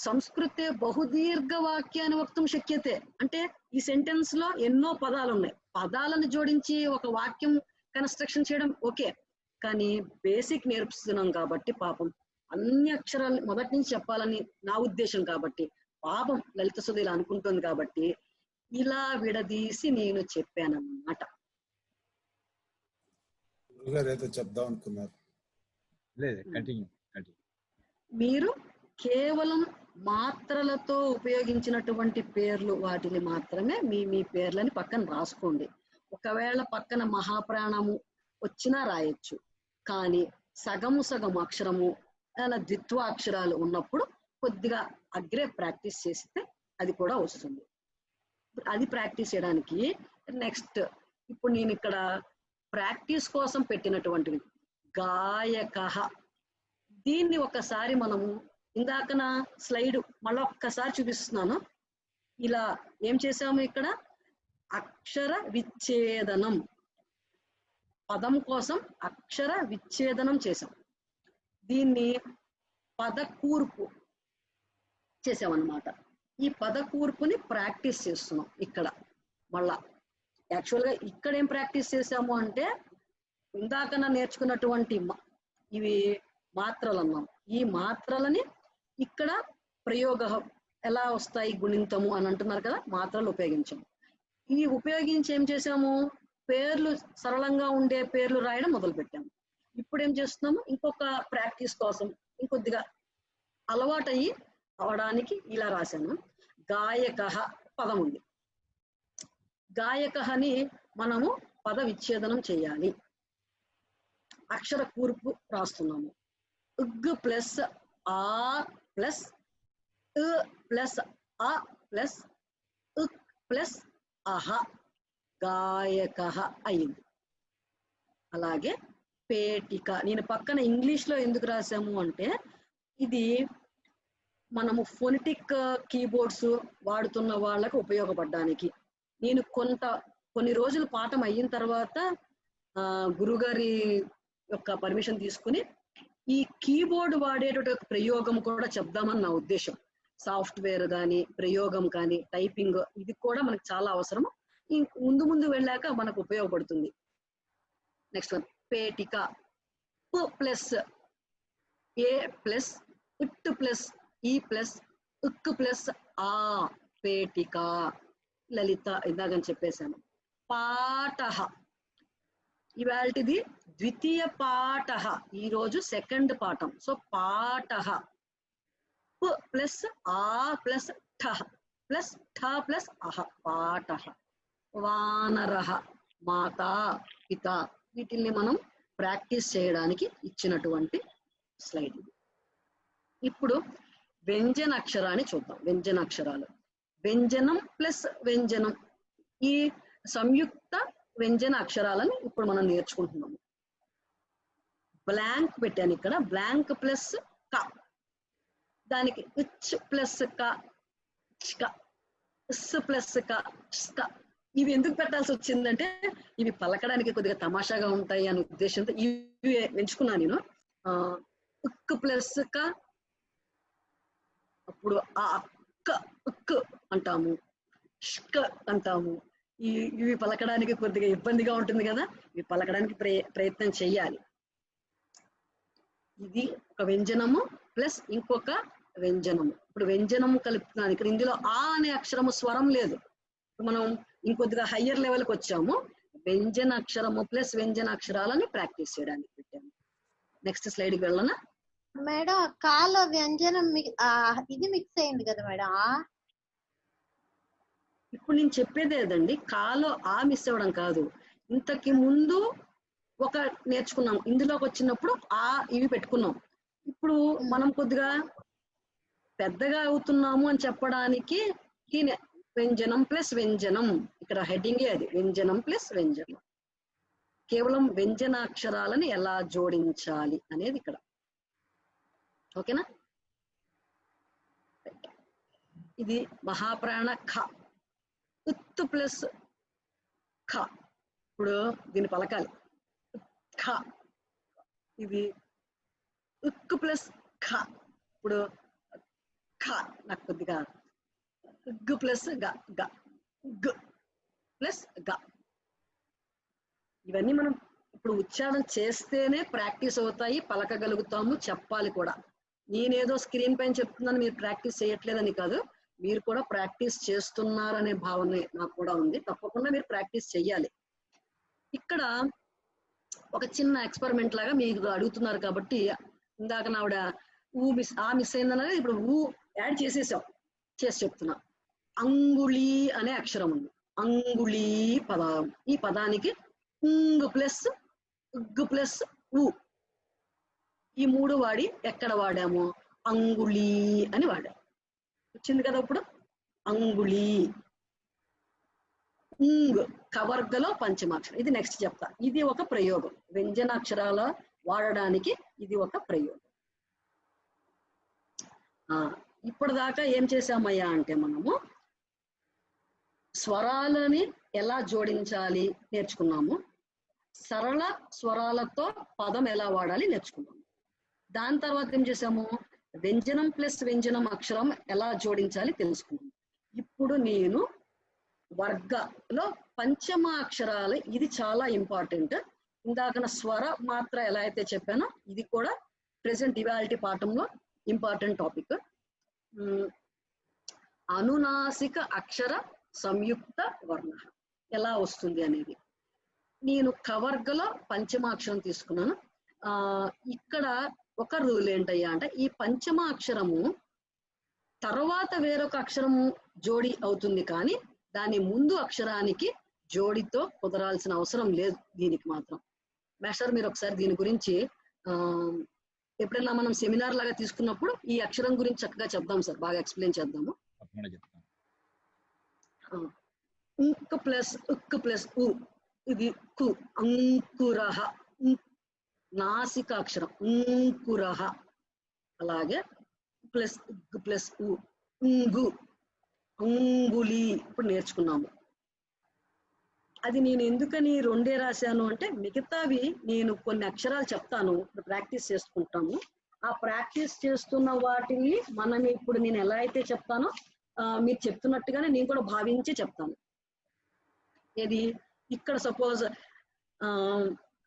సంస్కృతే బహుదీర్ఘ వాక్యాన్ని వక్తం శక్యతే అంటే ఈ సెంటెన్స్ లో ఎన్నో పదాలు ఉన్నాయి, పదాలను జోడించి ఒక వాక్యం కన్స్ట్రక్షన్ చేయడం ఓకే, కానీ బేసిక్ నేర్పిస్తున్నాం కాబట్టి పాపం అన్ని అక్షరాలు మొదటి నుంచి చెప్పాలని నా ఉద్దేశం కాబట్టి, పాపం లలిత సుధ ఇలా అనుకుంటుంది కాబట్టి ఇలా విడదీసి నేను చెప్పానన్నమాట. ఏదో చెప్దాం అనుకున్నారు. మీరు కేవలం మాత్రలతో ఉపయోగించినటువంటి పేర్లు వాటిని మాత్రమే మీ పేర్లని పక్కన రాసుకోండి. ఒకవేళ పక్కన మహాప్రాణము వచ్చినా రాయొచ్చు, కానీ సగము అక్షరము అలా ద్విత్వాక్షరాలు ఉన్నప్పుడు కొద్దిగా అగ్రే ప్రాక్టీస్ చేస్తే అది కూడా వస్తుంది. అది ప్రాక్టీస్ చేయడానికి నెక్స్ట్ ఇప్పుడు నేను ఇక్కడ ప్రాక్టీస్ కోసం పెట్టినటువంటివి గాయకః. దీన్ని ఒకసారి మనము ఇందాకన స్లైడ్ మళ్ళీ ఒక్కసారి చూపిస్తున్నాను. ఇలా ఏం చేసాము, ఇక్కడ అక్షర విచ్ఛేదనం, పదం కోసం అక్షర విచ్ఛేదనం చేసాం. దీన్ని పదకూర్పు చేసామన్నమాట. ఈ పదకూర్పుని ప్రాక్టీస్ చేస్తున్నాం ఇక్కడ. మళ్ళా యాక్చువల్గా ఇక్కడ ఏం ప్రాక్టీస్ చేసాము అంటే ఇందాకన నేర్చుకున్నటువంటి ఇవి మాత్రలు అన్నాం. ఈ మాత్రలని ఇక్కడ ప్రయోగ ఎలా వస్తాయి, గుణింతము అని అంటున్నారు కదా, మాత్రలు ఉపయోగించాము. ఇవి ఉపయోగించి ఏం చేసాము, పేర్లు సరళంగా ఉండే పేర్లు రాయడం మొదలు పెట్టాము. ఇప్పుడు ఏం చేస్తున్నాము, ఇంకొక ప్రాక్టీస్ కోసం ఇంకొద్దిగా అలవాటయ్యి అవడానికి ఇలా రాశాను. గాయకః పదం ఉంది, గాయకఃని మనము పద విచ్ఛేదనం చేయాలి. అక్షర కూర్పు రాస్తున్నాము. ఉగ్ ప్లస్ ఆ ప్లస్ ప్లస్ అ ప్లస్ ఉక్ ప్లస్ అహ, గాయకః అయింది. అలాగే పేటిక, నేను పక్కన ఇంగ్లీష్ లో ఎందుకు రాసాము అంటే ఇది మనము ఫోనెటిక్ కీబోర్డ్స్ వాడుతున్న వాళ్ళకు ఉపయోగపడడానికి. నేను కొన్ని రోజులు పాఠం అయిన తర్వాత గురుగారి యొక్క పర్మిషన్ తీసుకుని ఈ కీబోర్డ్ వాడేటువంటి ప్రయోగం కూడా చెప్దామని నా ఉద్దేశం. సాఫ్ట్వేర్ కానీ ప్రయోగం కానీ టైపింగ్ ఇది కూడా మనకు చాలా అవసరం. ముందు వెళ్ళాక మనకు ఉపయోగపడుతుంది. నెక్స్ట్ వన్ పేటిక. పు ప్లస్ ఏ ప్లస్ ఇట్ ప్లస్ ఈ ప్లస్ ఉక్ ప్లస్ ఆ, పేటిక. లలిత ఇందాకని చెప్పేశాను. పాఠః, ఇవాళది ద్వితీయ పాఠః, ఈ రోజు సెకండ్ పాఠం. సో పాఠః పు ప్లస్ ఆ ప్లస్ ఠ ప్లస్ ఠ ప్లస్ అహ, పాఠః. వానరః, మాతా పిత. వీటిల్ని మనం ప్రాక్టీస్ చేయడానికి ఇచ్చినటువంటి స్లైడ్ ఇది. ఇప్పుడు వ్యంజన అక్షరాన్ని చూద్దాం. వ్యంజనాక్షరాలు, వ్యంజనం ప్లస్ వ్యంజనం, ఈ సంయుక్త వ్యంజన అక్షరాలని ఇప్పుడు మనం నేర్చుకుంటున్నాము. బ్లాంక్ పెట్టాను ఇక్కడ, బ్లాంక్ ప్లస్ క, దానికి ఇచ్ ప్లస్ క, ఇస్ ప్లస్ క, ఇవి ఎందుకు పెట్టాల్సి వచ్చిందంటే ఇవి పలకడానికి కొద్దిగా తమాషాగా ఉంటాయి అనే ఉద్దేశంతో ఇవి ఎంచుకున్నాను నేను. ఉక్ ప్లస్ క, అప్పుడు ఆ అక్క ఉక్ అంటాము, ష్ అంటాము. ఇవి పలకడానికి కొద్దిగా ఇబ్బందిగా ఉంటుంది కదా, ఇవి పలకడానికి ప్రయత్నం చెయ్యాలి. ఇది ఒక వ్యంజనము ప్లస్ ఇంకొక వ్యంజనము. ఇప్పుడు వ్యంజనము కలుపుతున్నాను ఇక్కడ. ఇందులో ఆ అనే అక్షరము స్వరం లేదు, మనం ఇంకొద్దిగా హయ్యర్ లెవెల్కి వచ్చాము. వ్యంజన అక్షరము ప్లస్ వ్యంజన అక్షరాలని ప్రాక్టీస్ చేయడానికి పెట్టాము. నెక్స్ట్ స్లైడ్కి వెళ్ళనా మేడం? కాలో వ్యంజనం ఇది మిక్స్ అయింది కదా మేడం. ఇప్పుడు నేను చెప్పేది ఏదండి, కాలో ఆ మిస్ అవ్వడం కాదు, ఇంతకి ముందు ఒక నేర్చుకున్నాం, ఇందులోకి వచ్చినప్పుడు ఆ ఇవి పెట్టుకున్నాం. ఇప్పుడు మనం కొద్దిగా పెద్దగా అవుతున్నాము అని చెప్పడానికి వ్యంజనం ప్లస్ వ్యంజనం, ఇక్కడ హెడ్డింగే అది, వ్యంజనం ప్లస్ వ్యంజనం. కేవలం వ్యంజనాక్షరాలని ఎలా జోడించాలి అనేది ఇక్కడ. ఓకేనా? ఇది మహాప్రాణ ఖ, ఉత్ ప్లస్ ఖ. ఇప్పుడు దీన్ని పలకాలి ఖ, ఇది ఉక్ ప్లస్ ఖ. ఇప్పుడు ఖ నాకు కొద్దిగా గ్ ప్లస్ గ, గ గ్ ప్లస్ గ. ఇవన్నీ మనం ఇప్పుడు ఉచ్చారణ చేస్తేనే ప్రాక్టీస్ అవుతాయి, పలకగలుగుతాము, చెప్పాలి కూడా. నేనేదో స్క్రీన్ పైన చెప్తున్నాను మీరు ప్రాక్టీస్ చేయట్లేదని కాదు, మీరు కూడా ప్రాక్టీస్ చేస్తున్నారనే భావన నాకు కూడా ఉంది. తప్పకుండా మీరు ప్రాక్టీస్ చెయ్యాలి. ఇక్కడ ఒక చిన్న ఎక్స్పెరిమెంట్ లాగా మీకు అడుగుతున్నారు కాబట్టి, ఇందాక నావిడ ఆ మిస్ అయిందన్నది ఇప్పుడు యాడ్ చేసేసాం, చేసి చెప్తున్నా. అంగుళీ అనే అక్షరం ఉంది, అంగుళీ పదం. ఈ పదానికి ఉంగ్ ప్లస్ ఉగ్ ప్లస్ ఉ, ఈ మూడు వాడి ఎక్కడ వాడాము? అంగుళీ అని వాడాము. వచ్చింది కదా ఇప్పుడు అంగుళీ. ఉంగ్ కవర్గలో పంచమాక్షరం. ఇది నెక్స్ట్ చెప్తా. ఇది ఒక ప్రయోగం, వ్యంజనాక్షరాల వాడడానికి ఇది ఒక ప్రయోగం. ఇప్పటిదాకా ఏం చేసామయ్యా అంటే మనము స్వరాలని ఎలా జోడించాలి నేర్చుకున్నాము, సరళ స్వరాలతో పదం ఎలా వాడాలి నేర్చుకున్నాము. దాని తర్వాత ఏం చేసాము? వ్యంజనం ప్లస్ వ్యంజనం అక్షరం ఎలా జోడించాలి తెలుసుకున్నాము. ఇప్పుడు నేను వర్గలో పంచమ అక్షరాలు, ఇది చాలా ఇంపార్టెంట్. ఇందాక స్వర మాత్ర ఎలా అయితే చెప్పానో ఇది కూడా ప్రెసెంట్ ఇవాల్టి పాఠంలో ఇంపార్టెంట్ టాపిక్. అనునాసిక అక్షర సంయుక్త వర్ణ ఎలా వస్తుంది అనేది. నేను కవర్గలో పంచమాక్షరం తీసుకున్నాను. ఇక్కడ ఒక రూల్ ఏంటయ్యా అంటే, ఈ పంచమ అక్షరము తర్వాత వేరొక అక్షరము జోడి అవుతుంది, కానీ దాని ముందు అక్షరానికి జోడితో కుదరాల్సిన అవసరం లేదు దీనికి మాత్రం. మాస్టర్ మీరు ఒకసారి దీని గురించి ఎప్పుడైనా మనం సెమినార్ లాగా తీసుకున్నప్పుడు ఈ అక్షరం గురించి చక్కగా చెప్దాం సార్, బాగా ఎక్స్ప్లెయిన్ చేద్దాము. ఉక్ ప్లస్ ఉక్ ప్లస్ ఉ, ఇది కు, అంకురహ, నాసిక అక్షరం అంకురహ. అలాగే ప్లస్ ఉగ్ ప్లస్ ఉ, ఉంగు, అంగుళి ఇప్పుడు నేర్చుకున్నాము. అది నేను ఎందుకని రెండే రాశాను అంటే, మిగతావి నేను కొన్ని అక్షరాలు చెప్తాను, ఇప్పుడు ప్రాక్టీస్ చేసుకుంటాము. ఆ ప్రాక్టీస్ చేస్తున్న వాటిని మనం ఇప్పుడు నేను ఎలా అయితే చెప్తానో మీరు చెప్తున్నట్టుగానే నేను కూడా భావించి చెప్తాను. ఏది ఇక్కడ సపోజ్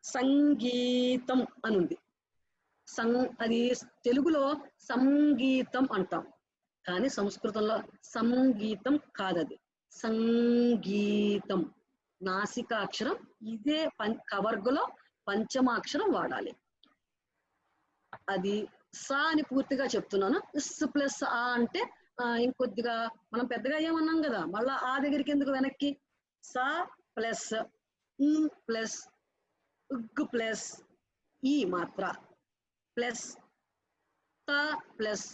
సంగీతం అని ఉంది, అది తెలుగులో సంగీతం అంటాం, కానీ సంస్కృతంలో సంగీతం కాదది, సంగీతం. నాసికాక్షరం ఇదే కవర్గలో పంచమాక్షరం వాడాలి. అది సా అని పూర్తిగా చెప్తున్నాను. ఇస్ ప్లస్ ఆ అంటే ఇంకొద్దిగా మనం పెద్దగా ఏమన్నాం కదా, మళ్ళా ఆ దగ్గరికి ఎందుకు వెనక్కి. సా ప్లస్ ప్లస్ ఉగ్ ప్లస్ ఈ మాత్ర ప్లస్ త ప్లస్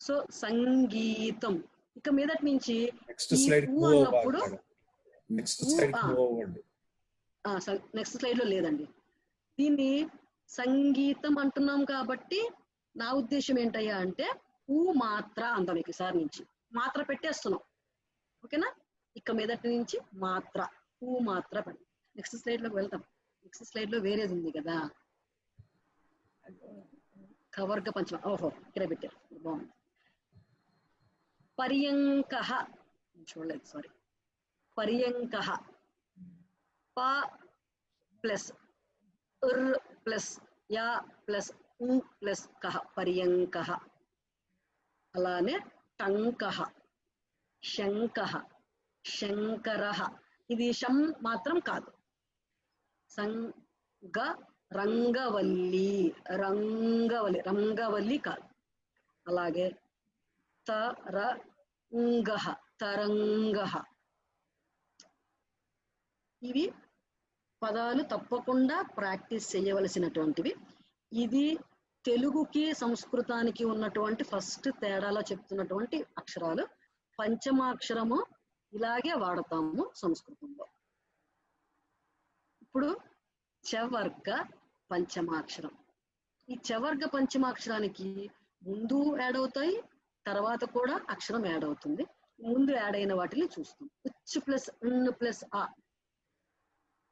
సో సంగీతం. ఇక మీదటి నుంచి నెక్స్ట్ స్లైడ్ అన్నప్పుడు నెక్స్ట్ స్లైడ్ పోవండి. నెక్స్ట్ స్లైడ్ లో లేదండి. దీన్ని సంగీతం అంటున్నాం కాబట్టి నా ఉద్దేశం ఏంటయ్యా అంటే ఊ మాత్ర అందాం. ఈసారి నుంచి మాత్ర పెట్టేస్తున్నాం, ఓకేనా? ఇక మీదటి నుంచి మాత్ర, ఊ మాత్ర పడి. నెక్స్ట్ స్లైడ్ లోకి వెళ్తాం. నెక్స్ట్ స్లైడ్ లో వేరేది ఉంది కదా, కవర్గ పంచమ. ఓహో, ఇక్కడ పెట్టారు, బాగుంది. పర్యంక, చూడలేదు, సారీ. పర్యంక, ప ప్లస్ ఉర్ ప్లస్ యా ప్లస్ ఉ ప్లస్ కహ, పర్యంక. అలానే టంక, శంక, శంకర. ఇది శం మాత్రం కాదు. సంగ, రంగవల్లి, రంగవల్లి, రంగవల్లి కాదు. అలాగే తరంగ, తరంగ. ఇవి పదాలు తప్పకుండా ప్రాక్టీస్ చేయవలసినటువంటివి. ఇది తెలుగుకి సంస్కృతానికి ఉన్నటువంటి ఫస్ట్ తేడాలో చెప్తున్నటువంటి అక్షరాలు. పంచమాక్షరము ఇలాగే వాడతాము సంస్కృతంలో. ఇప్పుడు చవర్గ పంచమాక్షరం. ఈ చవర్గ పంచమాక్షరానికి ముందు యాడ్ అవుతాయి, తర్వాత కూడా అక్షరం యాడ్ అవుతుంది. ముందు యాడ్ అయిన వాటిని చూస్తాం. ఉచ్ ప్లస్ ఉన్ ప్లస్ ఆ,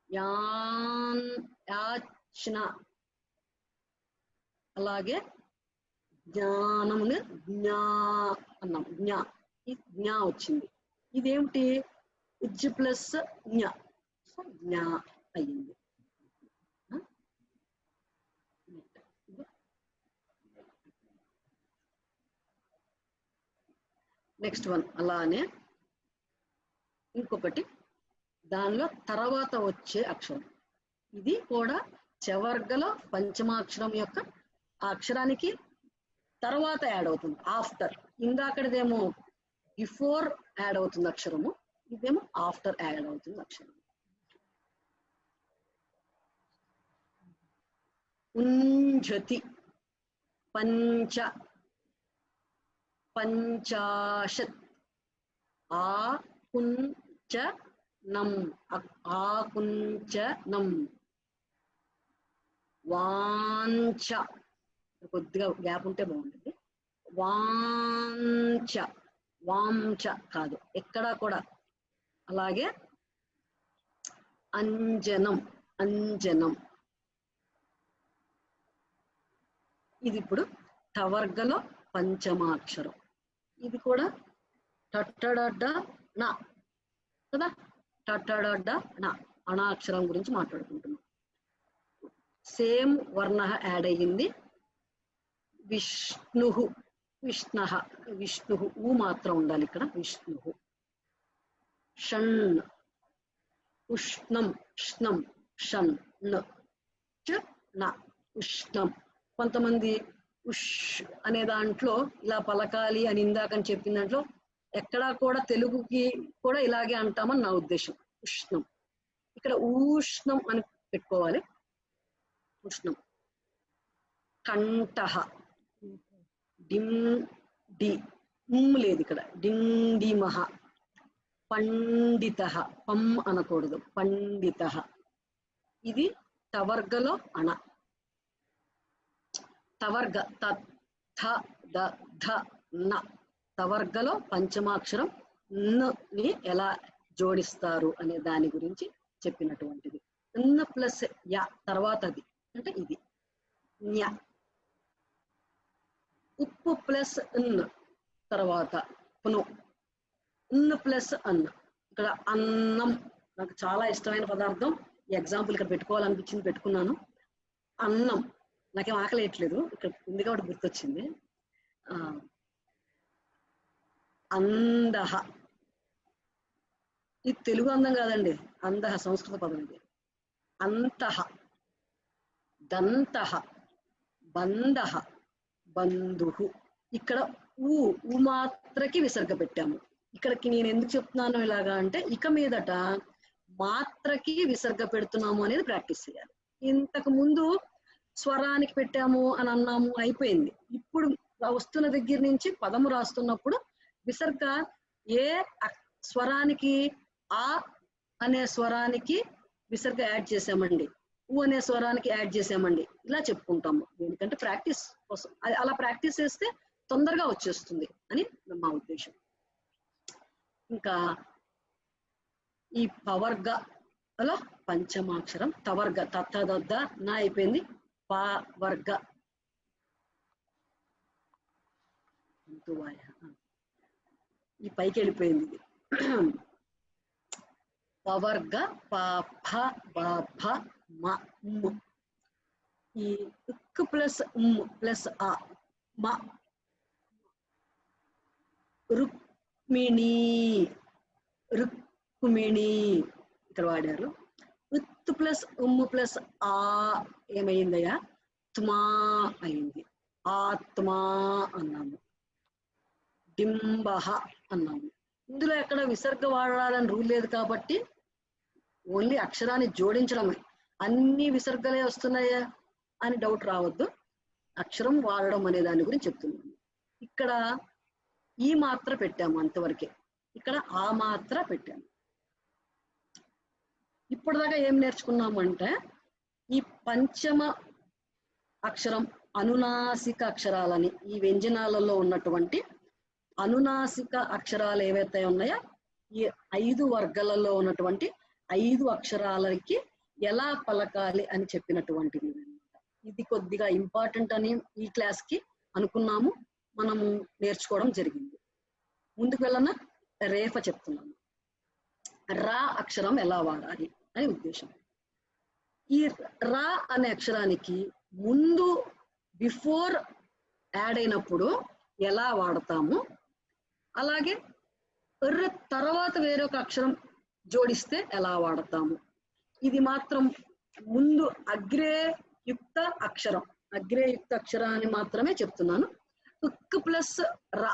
యాన్, యాచ్న. అలాగే జ్ఞానముని జ్ఞా అన్నాం, జ్ఞా. ఈ జ్ఞా వచ్చింది. ఇదేమిటి? ఉజ్ ప్లస్ జ్ఞ, సో జ్ఞా అయ్యింది. Next one. అలానే ఇంకొకటి దానిలో తర్వాత వచ్చే అక్షరం. ఇది కూడా చవర్గలో పంచమాక్షరం యొక్క ఆ అక్షరానికి తర్వాత యాడ్ అవుతుంది, ఆఫ్టర్. ఇందాకటిదేమో బిఫోర్ యాడ్ అవుతుంది అక్షరము, ఇదేమో ఆఫ్టర్ యాడ్ అవుతుంది అక్షరం. ఉంజతి, పంచ, పంచాశత్, ఆకుంచనం, ఆకుంచనం. వాంఛ, కొద్దిగా గ్యాప్ ఉంటే బాగుంటుంది. వాంఛ, వాంఛ కాదు ఎక్కడా కూడా. అలాగే అంజనం, అంజనం. ఇది ఇప్పుడు టవర్గలో పంచమాక్షరం. ఇది కూడా టట్టడడ్డ నా కదా, టట్టడడ్డ నా అనాక్షరం గురించి మాట్లాడుకుంటున్నాం. సేమ్ వర్ణ యాడ్ అయ్యింది. విష్ణు, విష్ణ, విష్ణు ఊ మాత్రం ఉండాలి ఇక్కడ. విష్ణు. షణ్, ఉష్ణం, ఉష్ణం, షన్, న, ఉష్ణం. కొంతమంది ఉష్ అనే దాంట్లో ఇలా పలకాలి అని ఇందాకని చెప్పిన దాంట్లో ఎక్కడా కూడా తెలుగుకి కూడా ఇలాగే అంటామని నా ఉద్దేశం. ఉష్ణం, ఇక్కడ ఊష్ణం అని పెట్టుకోవాలి. ఉష్ణం. కంఠ, డిమ్ డి, లేదు ఇక్కడ. డిండిమహ. పండిత, పం అనకూడదు, పండిత. ఇది టవర్గలో అణ. టవర్గ త, థ, ద, ధ, న. టవర్గలో పంచమాక్షరం న ని ఎలా జోడిస్తారు అనే దాని గురించి చెప్పినటువంటిది. న ప్లస్ యా తర్వాత అది అంటే ఇది న్య. ఉప్పు ప్లస్ అన్ తర్వాత పును. అన్ ప్లస్ అన్న. ఇక్కడ అన్నం నాకు చాలా ఇష్టమైన పదార్థం. ఈ ఎగ్జాంపుల్ ఇక్కడ పెట్టుకోవాలనిపించింది, పెట్టుకున్నాను. అన్నం నాకేం ఆకలి వేయట్లేదు, ఇక్కడ ఉంది కాబట్టి గుర్తొచ్చింది. అందహ, ఇది తెలుగు అందం కాదండి, అందహ సంస్కృత పదం ఇది. అంతః, దంతః, బంధః, బంధుః. ఇక్కడ ఊ మాత్రకి విసర్గ పెట్టాము. ఇక్కడికి నేను ఎందుకు చెప్తున్నాను ఇలాగా అంటే, ఇక మీదట మాత్రకి విసర్గ పెడుతున్నాము అనేది ప్రాక్టీస్ చేయాలి. ఇంతకు ముందు స్వరానికి పెట్టాము అని అన్నాము, అయిపోయింది. ఇప్పుడు వస్తున్న దగ్గర నుంచి పదము రాస్తున్నప్పుడు విసర్గ ఏ స్వరానికి ఆ అనే స్వరానికి విసర్గ యాడ్ చేసామండి, ఊ అనే స్వరానికి యాడ్ చేసామండి, ఇలా చెప్పుకుంటాము. ఎందుకంటే ప్రాక్టీస్ కోసం, అలా ప్రాక్టీస్ చేస్తే తొందరగా వచ్చేస్తుంది అని మా ఉద్దేశం. ఇంకా ఈ పవర్గ అలా పంచమాక్షరం తవర్గ తత్తదద్ద నా అయిపోయింది, పా వర్గ ఈ పైకి వెళ్ళిపోయింది ఇది. పవర్గ పా ఫ బా ఫ మ మ్. ఈ ఉక్ ప్లస్ ప్లస్ ఆ మ రుక్మిణి రుక్మిణి ఇక్కడ వాడారు. ఉత్ ప్లస్ ప్లస్ ఆ ఏమైందయ్యా, త్మా అయింది. ఆత్మా అన్నాము, డింబహ అన్నాము. ఇందులో ఎక్కడ విసర్గ వాడాలని రూల్ లేదు కాబట్టి ఓన్లీ అక్షరాన్ని జోడించడమే. అన్ని విసర్గలే వస్తున్నాయా అని డౌట్ రావద్దు, అక్షరం వాడడం అనే దాని గురించి చెప్తున్నాను. ఇక్కడ ఈ మాత్ర పెట్టాము అంతవరకే, ఇక్కడ ఆ మాత్ర పెట్టాము. ఇప్పటిదాకా ఏం నేర్చుకున్నామంటే ఈ పంచమ అక్షరం అనునాసిక అక్షరాలని, ఈ వ్యంజనాలలో ఉన్నటువంటి అనునాసిక అక్షరాలు ఏవైతే ఉన్నాయో ఈ 5 వర్గాలలో ఉన్నటువంటి 5 అక్షరాలకి ఎలా పలకాలి అని చెప్పినటువంటిది. ఇది కొద్దిగా ఇంపార్టెంట్ అని ఈ క్లాస్ కి అనుకున్నాము, మనము నేర్చుకోవడం జరిగింది. ముందుకు వెళ్ళన రేఫ చెప్తున్నాము. రా అక్షరం ఎలా వాడాలి అని ఉద్దేశం. ఈ రా అనే అక్షరానికి ముందు బిఫోర్ యాడ్ అయినప్పుడు ఎలా వాడతాము, అలాగే తర్వాత వేరొక అక్షరం జోడిస్తే ఎలా వాడతాము. ఇది మాత్రం ముందు అగ్రేయుక్త అక్షరం, అగ్రేయుక్త అక్షరాన్ని మాత్రమే చెప్తున్నాను. ఉక్ ప్లస్ రా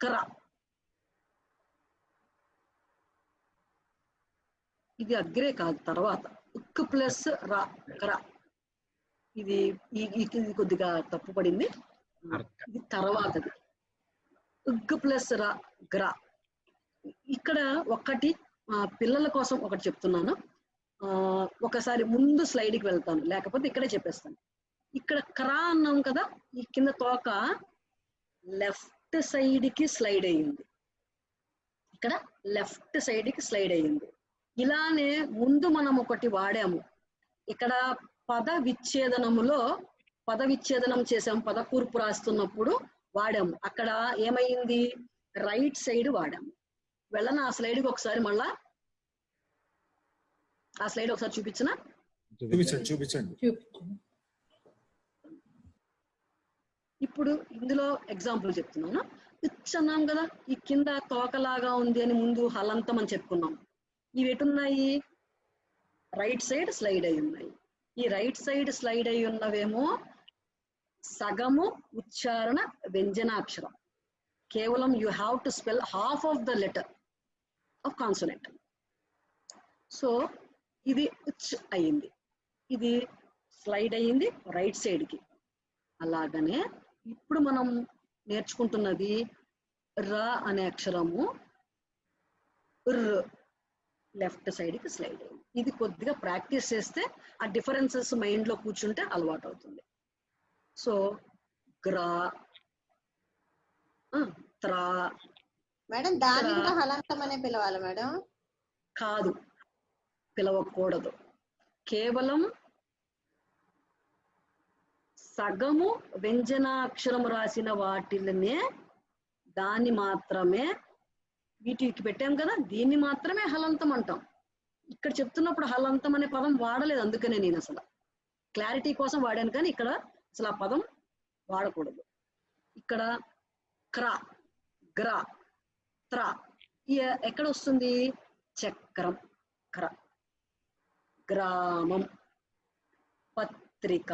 క్ర, ఇది అగ్రే కాదు, తర్వాత ఉక్ ప్లస్ రా క్ర, ఇది కొద్దిగా తప్పు పడింది, ఇది తర్వాతది. ఉగ్ ప్లస్ రా గ్ర. ఇక్కడ ఒకటి పిల్లల కోసం ఒకటి చెప్తున్నాను, ఒకసారి ముందు స్లైడ్కి వెళ్తాను, లేకపోతే ఇక్కడే చెప్పేస్తాను. ఇక్కడ క్రా అన్నాం కదా, ఈ కింద తోక లెఫ్ట్ సైడ్ కి స్లైడ్ అయ్యింది, ఇక్కడ లెఫ్ట్ సైడ్ కి స్లైడ్ అయ్యింది. ఇలానే ముందు మనం ఒకటి వాడాము, ఇక్కడ పద విచ్ఛేదనం చేసాము, పద కూర్పు రాస్తున్నప్పుడు వాడాము. అక్కడ ఏమైంది, రైట్ సైడ్ వాడాము. వెళ్ళన ఆ స్లైడ్కి ఒకసారి, మళ్ళా ఆ స్లైడ్ ఒకసారి చూపించిన, చూపించండి. ఇప్పుడు ఇందులో ఎగ్జాంపుల్ చెప్తున్నాను. ఇచ్ అన్నాం కదా, ఈ కింద తోకలాగా ఉంది అని ముందు హలంతం అని చెప్పుకున్నాం. ఇవి ఎటున్నాయి, రైట్ సైడ్ స్లైడ్ అయి ఉన్నాయి. ఈ రైట్ సైడ్ స్లైడ్ అయి ఉన్నవేమో సగము ఉచ్చారణ వ్యంజనాక్షరం, కేవలం you have to spell half of the letter of consonant. So ఇది ఉచ్ అయింది, ఇది స్లైడ్ అయ్యింది రైట్ సైడ్ కి. అలాగనే ఇప్పుడు మనం నేర్చుకుంటున్నది ర అనే అక్షరము లెఫ్ట్ సైడ్ కి స్లైడ్ అయింది. ఇది కొద్దిగా ప్రాక్టీస్ చేస్తే ఆ డిఫరెన్సెస్ మైండ్ లో కూర్చుంటే అలవాటు అవుతుంది. సో గ్రా త్రా మేడం దాన్ని కూడా హలంతం అనే పిలవాలి మేడం? కాదు, పిలవకూడదు. కేవలం సగము వ్యంజనాక్షరం రాసిన వాటినే, దాన్ని మాత్రమే, వీటికి పెట్టాం కదా, దీన్ని మాత్రమే హలంతం అంటాం. ఇక్కడ చెప్తున్నప్పుడు హలంతం అనే పదం వాడలేదు, అందుకనే నేను అసలు క్లారిటీ కోసం వాడాను, కానీ ఇక్కడ అసలు ఆ పదం వాడకూడదు. ఇక్కడ క్ర, గ్ర, త్ర ఎక్కడ వస్తుంది, చక్రం, క్ర. గ్రామం, పత్రిక,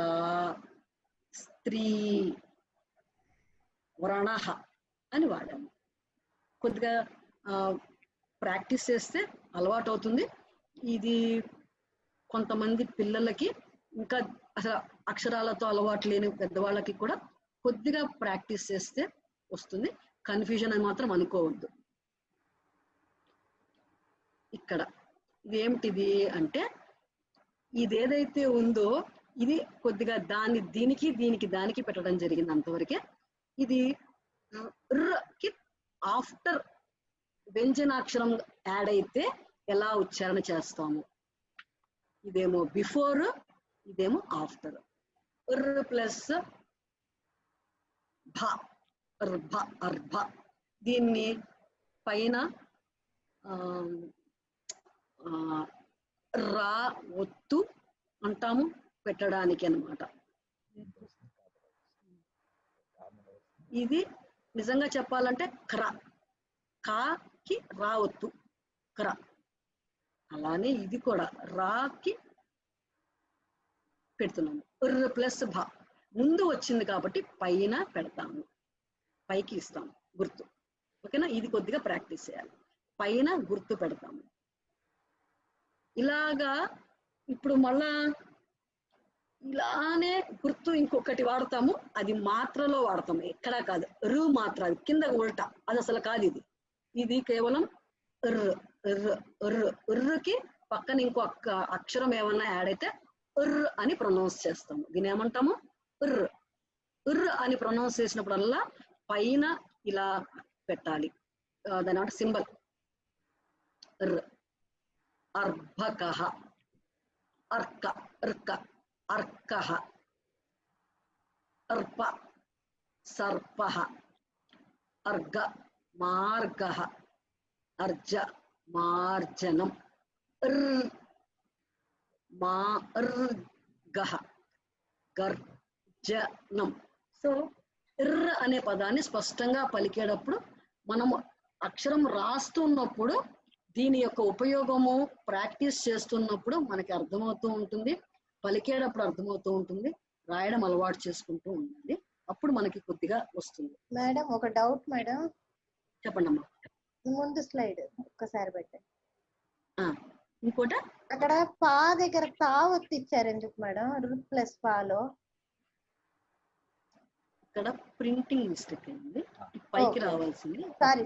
స్త్రీ, వ్రణః అని వాడాము. కొద్దిగా ప్రాక్టీస్ చేస్తే అలవాటు అవుతుంది. ఇది కొంతమంది పిల్లలకి, ఇంకా అసలు అక్షరాలతో అలవాటు లేని పెద్దవాళ్ళకి కూడా కొద్దిగా ప్రాక్టీస్ చేస్తే వస్తుంది. కన్ఫ్యూజన్ అని మాత్రం అనుకోవద్దు. ఇక్కడ ఇదేమిటిది అంటే ఇదేదైతే ఉందో ఇది కొద్దిగా దీనికి దానికి పెట్టడం జరిగింది అంతవరకే. ఇది కి ఆఫ్టర్ వ్యంజనాక్షరం యాడ్ అయితే ఎలా ఉచ్చారణ చేస్తాము, ఇదేమో బిఫోర్, ఇదేమో ఆఫ్టర్. ప్లస్ భ, అర్భ. దీన్ని పైన రా ఒత్తు అంటాము పెట్టడానికి అన్నమాట. ఇది నిజంగా చెప్పాలంటే క్ర, కాకి రా ఒత్తు క్ర. అలానే ఇది కూడా రాకి పెడుతున్నాము. ప్లస్ భ ముందు వచ్చింది కాబట్టి పైన పెడతాము, పైకి ఇస్తాము గుర్తు. ఓకేనా, ఇది కొద్దిగా ప్రాక్టీస్ చేయాలి. పైన గుర్తు పెడతాము ఇలాగా. ఇప్పుడు మళ్ళా ఇలానే గుర్తు ఇంకొకటి వాడతాము, అది మాత్రలో వాడతాము, ఎక్కడా కాదు. రు మాత్ర, అది కింద ఉల్టా, అది అసలు కాదు. ఇది కేవలం ర్కి పక్కన ఇంకో అక్షరం ఏమన్నా యాడ్ అయితే అని ప్రొనౌన్స్ చేస్తాము. దీని ఏమంటాము ఉర్ అని ప్రొనౌన్స్ చేసినప్పుడల్లా పైన ఇలా పెట్టాలి, దాని అంటే సింబల్. అర్భకః, అర్క, అర్క, అర్కః, అర్ప, సర్పః, అర్గ, మార్గః, అర్జ, మార్జనం, మార్గః, గర్జనం. సో అనే పదాన్ని స్పష్టంగా పలికేటప్పుడు మనము అక్షరం రాస్తున్నప్పుడు దీని యొక్క ఉపయోగము ప్రాక్టీస్ చేస్తున్నప్పుడు మనకి అర్థమవుతూ ఉంటుంది, పలికేటప్పుడు అర్థమవుతూ ఉంటుంది, రాయడం అలవాటు చేసుకుంటూ ఉండండి, అప్పుడు మనకి కొద్దిగా వస్తుంది. మేడం ఒక డౌట్ మేడం. చెప్పండి అమ్మా. ముందు స్లైడ్ ఒక్కసారి పెట్టండి. ఇంకోట అక్కడ పా దగ్గర తా ఒత్తి ఇచ్చారు ఎందుకు మేడం? ప్లస్ పాలో ఇక్కడ ప్రింటింగ్ మిస్టేక్ అయింది, పైకి రావాల్సింది. సారీ.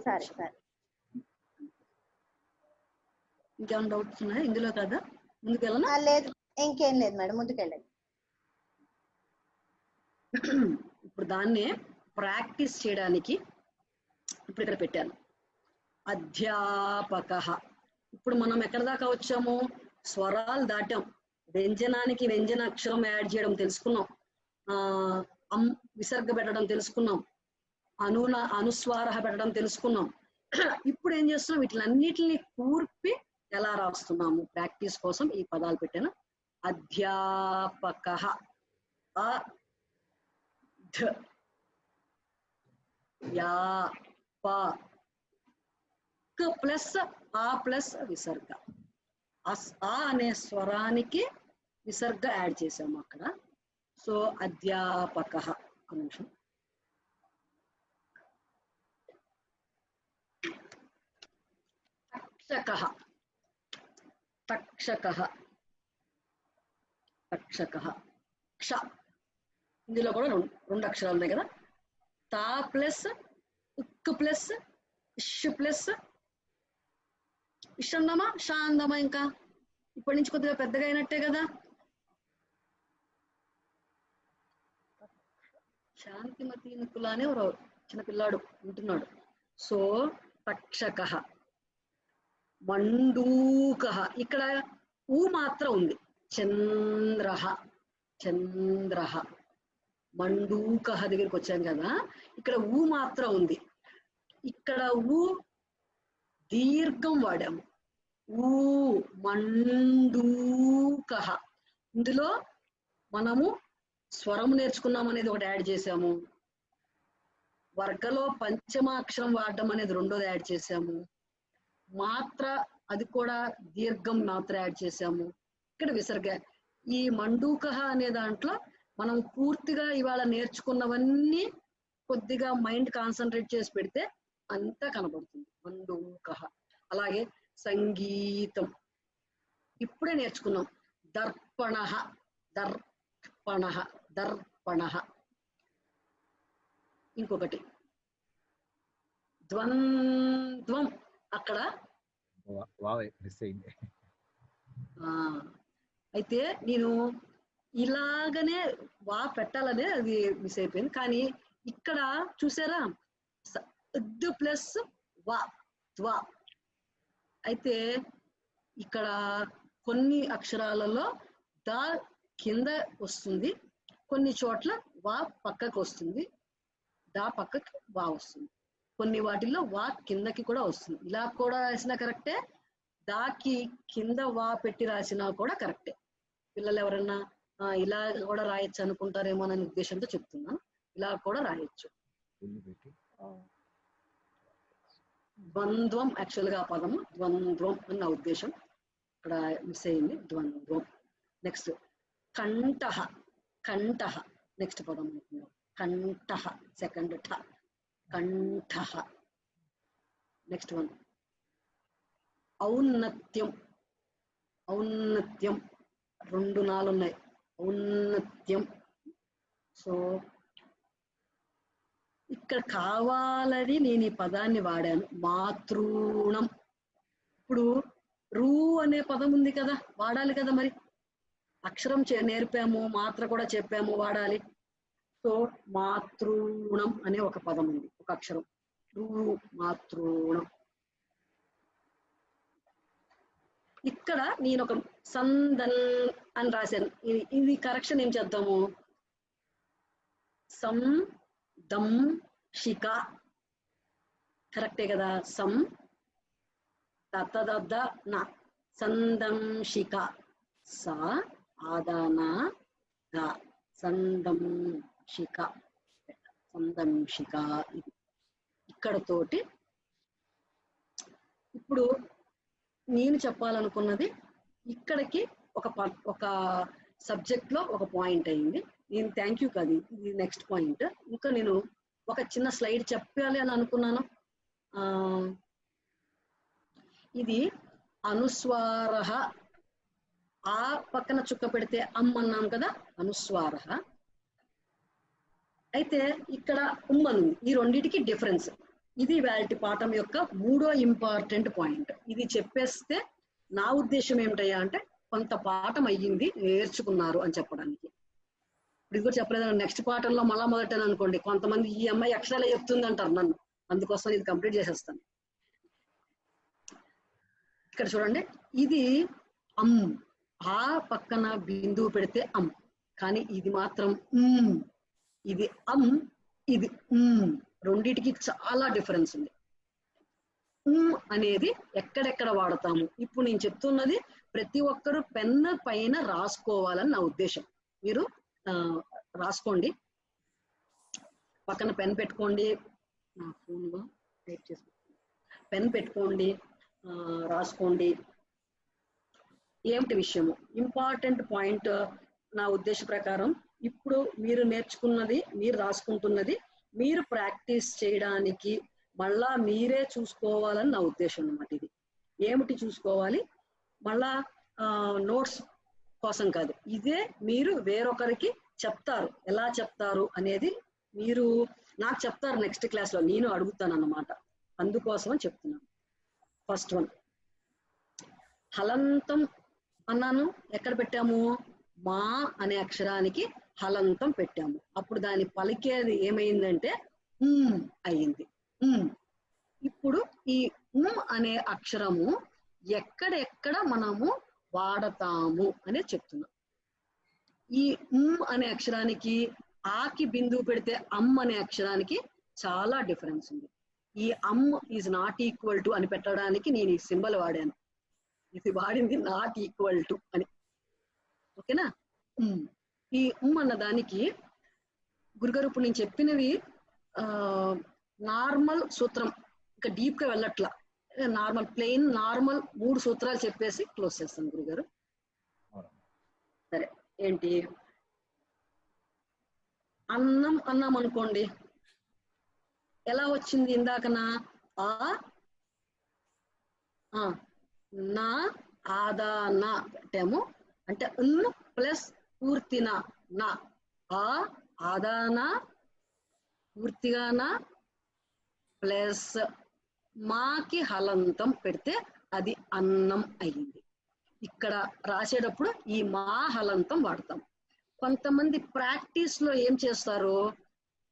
ఇంకేమైనా డౌట్స్ ఉన్నాయా ఇందులో కదా? ముందుకెళ్ళనా? లేదు, ఇంకేం లేదు మేడం, ముందుకెళ్ళండి. ఇప్పుడు దాన్నే ప్రాక్టీస్ చేయడానికి ఇప్పుడు ఇక్కడ పెట్టాను, అధ్యాపక. ఇప్పుడు మనం ఎక్కడ దాకా వచ్చాము? స్వరాలు దాటాం, వ్యంజనానికి వ్యంజన అక్షరం యాడ్ చేయడం తెలుసుకున్నాం, విసర్గ పెట్టడం తెలుసుకున్నాం, అనుస్వార పెట్టడం తెలుసుకున్నాం. ఇప్పుడు ఏం చేస్తున్నాం? వీటిలన్నిటిని కూర్పి ఎలా రాస్తున్నాము ప్రాక్టీస్ కోసం ఈ పదాలు పెట్టాను. అధ్యాపక, యా, ప, క ప్లస్ ఆ ప్లస్ విసర్గ. ఆ అనే స్వరానికి విసర్గ యాడ్ చేసాము అక్కడ. సో అధ్యాపక. నిమిషం. తక్షకః, తక్షకః, తక్షకః. క్ష, ఇందులో కూడా రెండు అక్షరాలు ఉన్నాయి కదా. తా ప్లస్ ఉక్ ప్లస్ ఇష్ ప్లస్ ఇష్ అందామా, షా అందామా? ఇంకా ఇప్పటి నుంచి కొద్దిగా పెద్దగా అయినట్టే కదా. శాంతిమతి నికులానే చిన్నపిల్లాడు ఉంటున్నాడు. సో తక్షకః, మండూకః. ఇక్కడ ఊ మాత్రం ఉంది. చంద్రః, చంద్రః. మండూకః దగ్గరికి వచ్చాం కదా, ఇక్కడ ఊ మాత్రం ఉంది. ఇక్కడ ఊ దీర్ఘం వాడాము, ఊ మండూకః. ఇందులో మనము స్వరం నేర్చుకున్నాం అనేది ఒకటి యాడ్ చేసాము, వర్గలో పంచమాక్షరం వాడడం అనేది రెండోది యాడ్ చేసాము, మాత్ర అది కూడా దీర్ఘం మాత్ర యాడ్ చేసాము, ఇక్కడ విసర్గ. ఈ మండూకః అనే దాంట్లో మనం పూర్తిగా ఇవాళ నేర్చుకున్నవన్నీ కొద్దిగా మైండ్ కాన్సన్ట్రేట్ చేసి పెడితే అంతా కనబడుతుంది. మండూకః. అలాగే సంగీతం ఇప్పుడే నేర్చుకున్నాం. దర్పణః, దర్పణః, దర్పణః. ఇంకొకటి ద్వంద్వం, అక్కడ మిస్ అయింది. అయితే నేను ఇలాగనే వా పెట్టాలనే అది మిస్ అయిపోయింది. కానీ ఇక్కడ చూసారా ప్లస్ వా త్వా. అయితే ఇక్కడ కొన్ని అక్షరాలలో దా కింద వస్తుంది, కొన్ని చోట్ల వా పక్కకు వస్తుంది, దా పక్కకి వా వస్తుంది, కొన్ని వాటిల్లో వా కిందకి కూడా వస్తుంది. ఇలా కూడా రాసినా కరెక్టే, దాకి కింద వా పెట్టి రాసినా కూడా కరెక్టే. పిల్లలు ఎవరన్నా ఇలా కూడా రాయొచ్చు అనుకుంటారేమో అనే ఉద్దేశంతో చెప్తున్నాను. ఇలా కూడా రాయొచ్చు. ద్వంద్వం యాక్చువల్ గా పదము ద్వంద్వం అని నా ఉద్దేశం, ఇక్కడ మిస్ అయింది. ద్వంద్వం. నెక్స్ట్ కంఠః. కంఠః నెక్స్ట్ పదం అనుకున్నాం. కంఠః సెకండ్ ఠ. కంఠః. నెక్స్ట్ వన్ ఔన్నత్యం. ఔన్నత్యం 2 నాలుగు ఉన్నాయి. ఔన్నత్యం. సో ఇక్కడ కావాలని నేను ఈ పదాన్ని వాడాను, మాతృణం. ఇప్పుడు రూ అనే పదం ఉంది కదా, వాడాలి కదా. మరి అక్షరం నేర్పాము, మాత్ర కూడా చెప్పాము, వాడాలి. సో మాతృణం అనే ఒక పదం ఉంది, ఒక అక్షరం. రూ మాతృణం. ఇక్కడ నేను ఒక సందన్ అని రాశాను. ఇది కరెక్షన్ ఏం చేద్దాము? సం దం షిక. కరెక్టే కదా. సం తతద నా సందంశిక. స ఆదానా ద సందంశిక. సందంశిక. ఇది ఇక్కడతోటి ఇప్పుడు నేను చెప్పాలనుకున్నది ఇక్కడికి ఒక సబ్జెక్ట్ లో ఒక పాయింట్ అయింది. నేను థ్యాంక్ యూ కాదు, ఇది నెక్స్ట్ పాయింట్. ఇంకా నేను ఒక చిన్న స్లైడ్ చెప్పాలి అని అనుకున్నాను. ఇది అనుస్వార. ఆ పక్కన చుక్క పెడితే అమ్ అన్నాం కదా, అనుస్వార. అయితే ఇక్కడ ఉమ్మనుంది. ఈ రెండింటికి డిఫరెన్స్. ఇది వాటి పాఠం యొక్క 3వ ఇంపార్టెంట్ పాయింట్. ఇది చెప్పేస్తే నా ఉద్దేశం ఏమిటయ్యా అంటే కొంత పాఠం అయ్యింది, నేర్చుకున్నారు అని చెప్పడానికి. ఇప్పుడు ఇది కూడా చెప్పలేదు. నెక్స్ట్ పాఠంలో మళ్ళా మొదట అనుకోండి, కొంతమంది ఈ అమ్మాయి అక్షరాలే చెప్తుంది అంటారు నన్ను. అందుకోసం ఇది కంప్లీట్ చేసేస్తాను. ఇక్కడ చూడండి, ఇది అమ్. ఆ పక్కన బిందువు పెడితే అమ్, కానీ ఇది మాత్రం ఇది అమ్, ఇది రెండిటికి చాలా డిఫరెన్స్ ఉంది. అనేది ఎక్కడెక్కడ వాడతాము. ఇప్పుడు నేను చెప్తున్నది ప్రతి ఒక్కరు పెన్ పైన రాసుకోవాలని నా ఉద్దేశం. మీరు రాసుకోండి, పక్కన పెన్ పెట్టుకోండి. నా ఫోన్లో టైప్ చేసుకోండి, పెన్ పెట్టుకోండి, రాసుకోండి. ఏమిటి విషయము ఇంపార్టెంట్ పాయింట్ నా ఉద్దేశ ప్రకారం. ఇప్పుడు మీరు నేర్చుకున్నది, మీరు రాసుకుంటున్నది మీరు ప్రాక్టీస్ చేయడానికి మళ్ళా మీరే చూసుకోవాలని నా ఉద్దేశం అన్నమాట. ఇది ఏమిటి చూసుకోవాలి? మళ్ళా నోట్స్ కోసం కాదు, ఇదే మీరు వేరొకరికి చెప్తారు. ఎలా చెప్తారు అనేది మీరు నాకు చెప్తారు నెక్స్ట్ క్లాస్ లో, నేను అడుగుతాను అన్నమాట. అందుకోసం అని చెప్తున్నాను. ఫస్ట్ వన్ హలంతం అన్నాను. ఎక్కడ పెట్టాము? మా అనే అక్షరానికి హలంతం పెట్టాము. అప్పుడు దాని పలికేది ఏమైందంటే అయింది. ఇప్పుడు ఈ అనే అక్షరము ఎక్కడెక్కడ మనము వాడతాము అనేది చెప్తున్నాం. ఈ అనే అక్షరానికి ఆకి బిందువు పెడితే అమ్ అనే అక్షరానికి చాలా డిఫరెన్స్ ఉంది. ఈ అమ్ ఈజ్ నాట్ ఈక్వల్ టు అని పెట్టడానికి నేను ఈ సింబల్ వాడాను. ఇది వాడింది నాట్ ఈక్వల్ టు అని. ఓకేనా? ఈ అన్న దానికి గురుగారు ఇప్పుడు నేను చెప్పినవి నార్మల్ సూత్రం, ఇంకా డీప్ గా వెళ్ళట్లా, నార్మల్ ప్లెయిన్ నార్మల్ 3 సూత్రాలు చెప్పేసి క్లోజ్ చేస్తాను గురుగారు. సరే, ఏంటి? అన్నం అన్నాం అనుకోండి, ఎలా వచ్చింది ఇందాకనా? నా ఆదానా పెట్టాము, అంటే ప్లస్ పూర్తిన నా. ఆదానా పూర్తిగానా ప్లస్ మాకి హలంతం పెడితే అది అన్నం అయింది. ఇక్కడ రాసేటప్పుడు ఈ మా హలంతం వాడతాం. కొంతమంది ప్రాక్టీస్ లో ఏం చేస్తారు,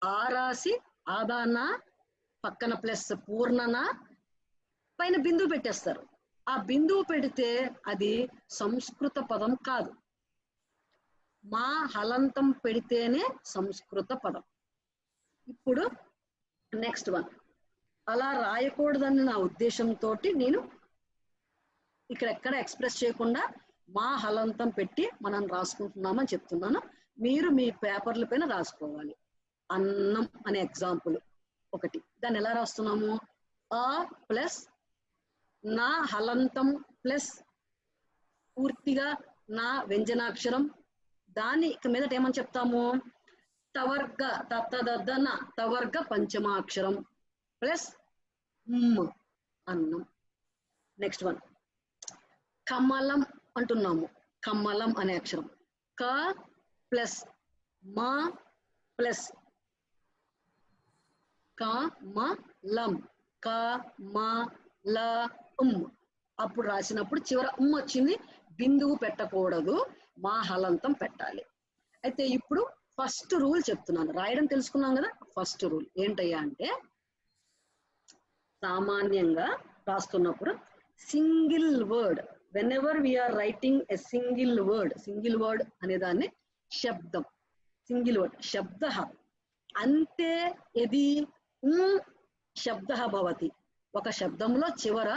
ఆ రాసి ఆదాన పక్కన ప్లస్ పూర్ణన పైన బిందువు పెట్టేస్తారు. ఆ బిందువు పెడితే అది సంస్కృత పదం కాదు. మా హలంతం పెడితేనే సంస్కృత పదం. ఇప్పుడు నెక్స్ట్ వన్, అలా రాయకూడదని నా ఉద్దేశంతో నేను ఇక్కడ ఎక్కడ ఎక్స్ప్రెస్ చేయకుండా మా హలంతం పెట్టి మనం రాసుకుంటున్నామని చెప్తున్నాను. మీరు మీ పేపర్ల పైన రాసుకోవాలి. అన్నం అనే ఎగ్జాంపుల్ ఒకటి, దాన్ని ఎలా రాస్తున్నాము, ఆ ప్లస్ నా హలంతం ప్లస్ పూర్తిగా నా వ్యంజనాక్షరం, దాన్ని ఇక మీదట ఏమని చెప్తాము, తవర్గ తత్తదన తవర్గ పంచమాక్షరం ప్లస్ అన్నం. నెక్స్ట్ వన్, కమలం అంటున్నాము, కమలం అనే అక్షరం, క ప్లస్ మా ప్లస్ కమలం, కమలం. అప్పుడు రాసినప్పుడు చివర వచ్చింది, బిందువు పెట్టకూడదు, మా హలంతం పెట్టాలి. అయితే ఇప్పుడు ఫస్ట్ రూల్ చెప్తున్నాను, రాయడం తెలుసుకున్నాం కదా. ఫస్ట్ రూల్ ఏంటయ్యా అంటే, సామాన్యంగా రాస్తున్నప్పుడు single word, whenever we are writing a single word అనే దాన్ని శబ్దం, సింగిల్ వర్డ్ శబ్ద అంతే ఎది శబ్ద భవతి. ఒక శబ్దంలో చివర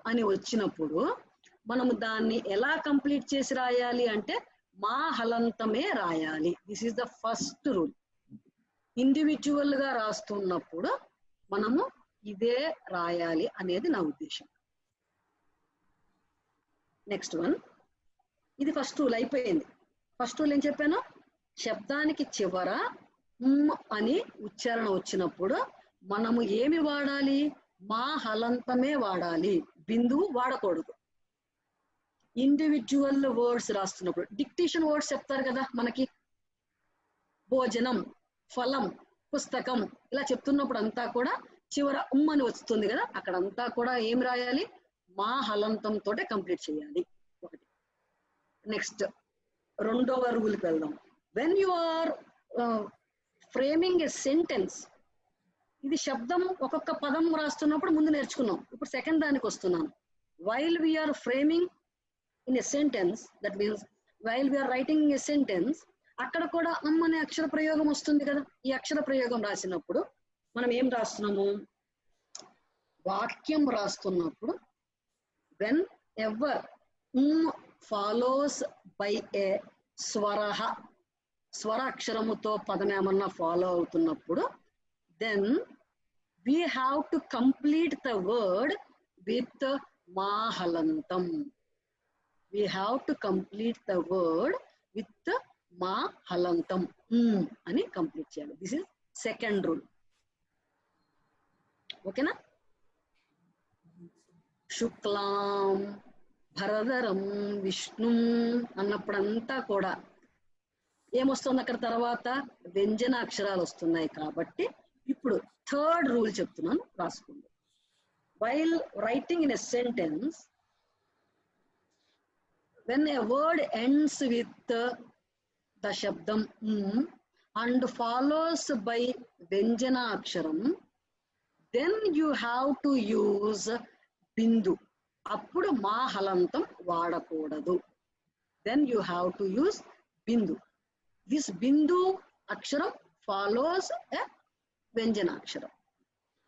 అని వచ్చినప్పుడు మనము దాన్ని ఎలా కంప్లీట్ చేసి రాయాలి అంటే మా హలంతమే రాయాలి. This is the first rule. Individual గా రాస్తున్నప్పుడు మనము ఇదే రాయాలి అనేది నా ఉద్దేశం. నెక్స్ట్ వన్, ఇది ఫస్ట్ రూల్ అయిపోయింది. ఫస్ట్ రూల్ ఏం చెప్పాను, శబ్దానికి చివర అని ఉచ్చారణ వచ్చినప్పుడు మనము ఏమి వాడాలి, మా హలంతమే వాడాలి, బిందువు వాడకూడదు. ఇండివిజువల్ వర్డ్స్ రాస్తున్నప్పుడు డిక్టేషన్ వర్డ్స్ చెప్తారు కదా మనకి, భోజనం, ఫలం, పుస్తకం ఇలా చెప్తున్నప్పుడు అంతా కూడా చివర అని వస్తుంది కదా, అక్కడంతా కూడా ఏం రాయాలి, మా హలంతం తోటే కంప్లీట్ చేయాలి. ఒకటి. నెక్స్ట్ రెండవ రూల్కి వెళ్దాం. When you are framing a sentence, ఇది శబ్దం ఒక్కొక్క పదం రాస్తున్నప్పుడు ముందు నేర్చుకున్నాం, ఇప్పుడు సెకండ్ దానికి వస్తున్నాను. While we are framing in a sentence, that means while we are writing a sentence, అక్కడ కూడా అనే అక్షర ప్రయోగం వస్తుంది కదా. ఈ అక్షర ప్రయోగం రాసినప్పుడు మనం ఏం రాస్తున్నాము, వాక్యం రాస్తున్నప్పుడు వెన్ ఎవర్ ఫాలోస్ బై ఏ స్వర అక్షరముతో పదం ఏమన్నా ఫాలో అవుతున్నప్పుడు then we have to complete the word with ma halantam. We have to complete the word with ma halantam ani complete cheyali. This is second rule. Okay na? Shuklam భరధరం Vishnu అన్నప్పుడంతా కూడా ఏమొస్తుంది అక్కడ తర్వాత, వ్యంజన అక్షరాలు వస్తున్నాయి. కాబట్టి ఇప్పుడు థర్డ్ రూల్ చెప్తున్నాను, రాసుకోండి. While writing in a sentence, when a word ends with the శబ్దం అండ్ ఫాలోస్ బై వ్యంజన అక్షరం, then you have to use బిందు. అప్పుడు మా హలంతం వాడకూడదు. Then you have to use బిందు. దిస్ బిందు అక్షరం ఫాలోస్ ఎ వ్యంజనాక్షరం.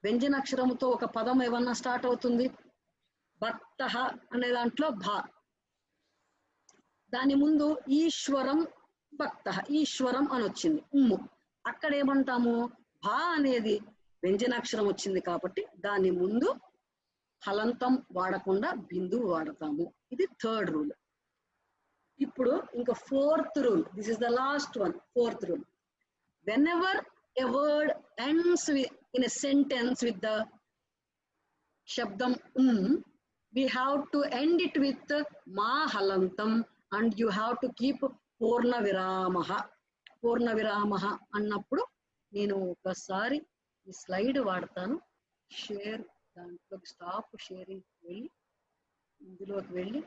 వ్యంజనాక్షరంతో ఒక పదం ఏమన్నా స్టార్ట్ అవుతుంది, భక్త అనే దాంట్లో భా, దాని ముందు ఈశ్వరం భక్త, ఈశ్వరం అని వచ్చింది, అక్కడ ఏమంటాము, భా అనేది వ్యంజనాక్షరం వచ్చింది కాబట్టి దాని ముందు హలంతం వాడకుండా బిందువు వాడతాము. ఇది థర్డ్ రూల్. ఇప్పుడు ఇంకా fourth rule, this is the last one. Fourth rule, whenever a word ends in a sentence with the shabdam we have to end it with ma halantam and you have to keep purna viramaha. పూర్ణ విరామః అన్నప్పుడు నేను ఒకసారి ఈ slide వాడతాను. Share దాంట్లోకి stop sharing వెళ్ళి ఇందులోకి వెళ్ళి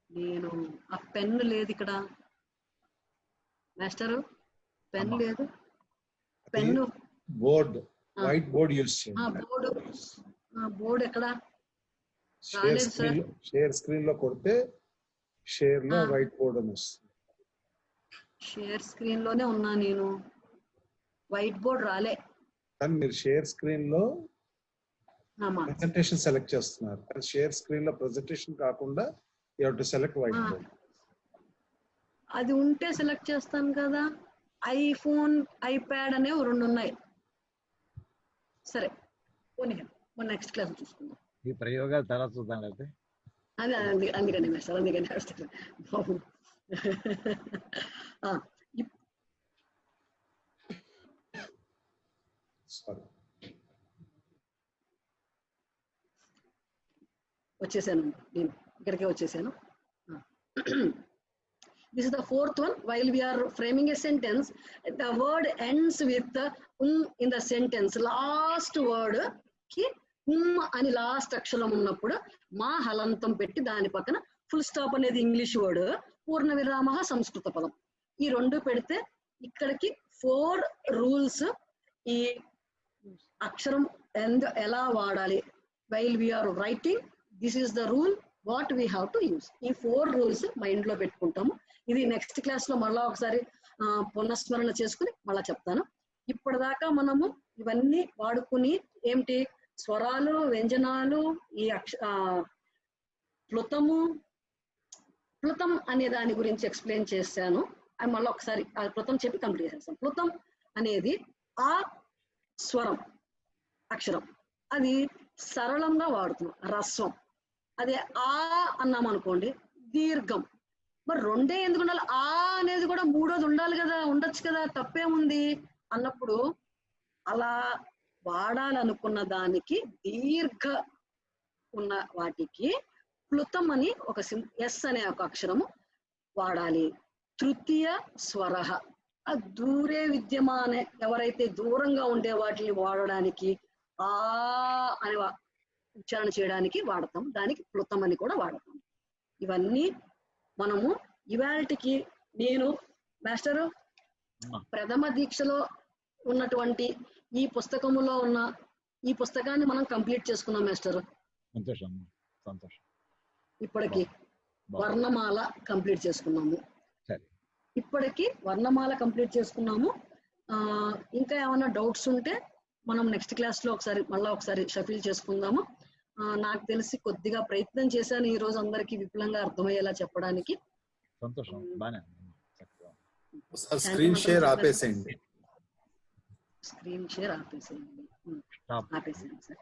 నేను ఆ పెన్ లేదు ఇక్కడ మాస్టరు, పెన్ అమ్మా. లేదు. Pen board, white board use board, board ఎక్కడ షేర్ రాలేదు సార్. స్క్రీన్, షేర్ స్క్రీన్ లో కొడితే షేర్ లో వైట్ బోర్డ్ అని వస్తుంది. షేర్ స్క్రీన్ లోనే ఉన్నా నేను, వైట్ బోర్డ్ రాలే. కానీ మీరు షేర్ స్క్రీన్ లో ఆమా. ప్రెజెంటేషన్ సెలెక్ట్ చేస్తున్నారు, కానీ షేర్ స్క్రీన్ లో ప్రెజెంటేషన్ కాకుండా you have to select white board. అది ఉంటే సెలెక్ట్ చేస్తాను కదా. ఐఫోన్, ఐప్యాడ్ అనేవి 2 ఉన్నాయి. సరే పోనీ, మన నెక్స్ట్ క్లాస్ చూసుకుందాం. ఈ ప్రయోగాలు తర్వాత చూద్దాం అయితే. అదే అందుకని మాస్టర్, అందుకని మాస్టర్ బాబు. వచ్చేసాను నేను, ఇక్కడికే వచ్చేసాను. This is the fourth one. While we are framing a sentence, the word ends with in the sentence. Last word ki అని లాస్ట్ అక్షరం ఉన్నప్పుడు మా హలంతం పెట్టి దాని పక్కన ఫుల్ స్టాప్ అనేది ఇంగ్లీష్ వర్డ్, పూర్ణ విరామ సంస్కృత పదం. ఈ 2 పెడితే ఇక్కడికి 4 రూల్స్ ఈ అక్షరం ఎలా వాడాలి. While we are writing, this is the rule what we have to use. ఈ 4 రూల్స్ మైండ్ లో పెట్టుకుంటాము. ఇది నెక్స్ట్ క్లాస్ లో మళ్ళా ఒకసారి పునఃస్మరణ చేసుకుని మళ్ళా చెప్తాను. ఇప్పటిదాకా మనము ఇవన్నీ వాడుకుని ఏమిటి, స్వరాలు, వ్యంజనాలు, ఈ ప్లుతం అనే దాని గురించి ఎక్స్ప్లెయిన్ చేశాను. అది మళ్ళీ ఒకసారి ఆ ప్లుతం చెప్పి కంప్లీట్ చేస్తాను. ప్లుతం అనేది ఆ స్వరం అక్షరం, అది సరళంగా వాడుతున్నాం. రస్వం అదే ఆ అన్నాం అనుకోండి, దీర్ఘం. మరి 2 ఎందుకు ఉండాలి? ఆ అనేది కూడా 3వది ఉండాలి కదా, ఉండొచ్చు కదా, తప్పేముంది అన్నప్పుడు అలా వాడాలనుకున్న దానికి దీర్ఘ ఉన్న వాటికి ప్లుతం అని ఒక ఎస్ అనే ఒక అక్షరము వాడాలి. తృతీయ స్వర, దూరే విద్యమానే, ఎవరైతే దూరంగా ఉండే వాటిని వాడడానికి ఆ అని ఉచ్చారణ చేయడానికి వాడతాం, దానికి ప్లుతం అని కూడా వాడతాం. ఇవన్నీ మనము ఇవాళకి నేను మాస్టరు ప్రథమ దీక్షలో ఉన్నటువంటి ఈ పుస్తకములో ఉన్న ఈ పుస్తకాన్ని మనం కంప్లీట్ చేసుకున్నాం మాస్టర్. సంతోషం, సంతోషం. ఇప్పటికి వర్ణమాల కంప్లీట్ చేసుకున్నాము. ఇప్పటికి వర్ణమాల కంప్లీట్ చేసుకున్నాము. ఇంకా ఏమైనా డౌట్స్ ఉంటే మనం నెక్స్ట్ క్లాస్ లో మళ్ళా ఒకసారి షఫిల్ చేసుకుందాము. నాకు తెలిసి కొద్దిగా ప్రయత్నం చేశాను ఈ రోజు అందరికి విపులంగా అర్థమయ్యేలా చెప్పడానికి. సంతోషం. స్క్రీన్ షేర్ ఆపేసేయండి. స్క్రీన్ షేర్ ఆపేసేయండి. సార్.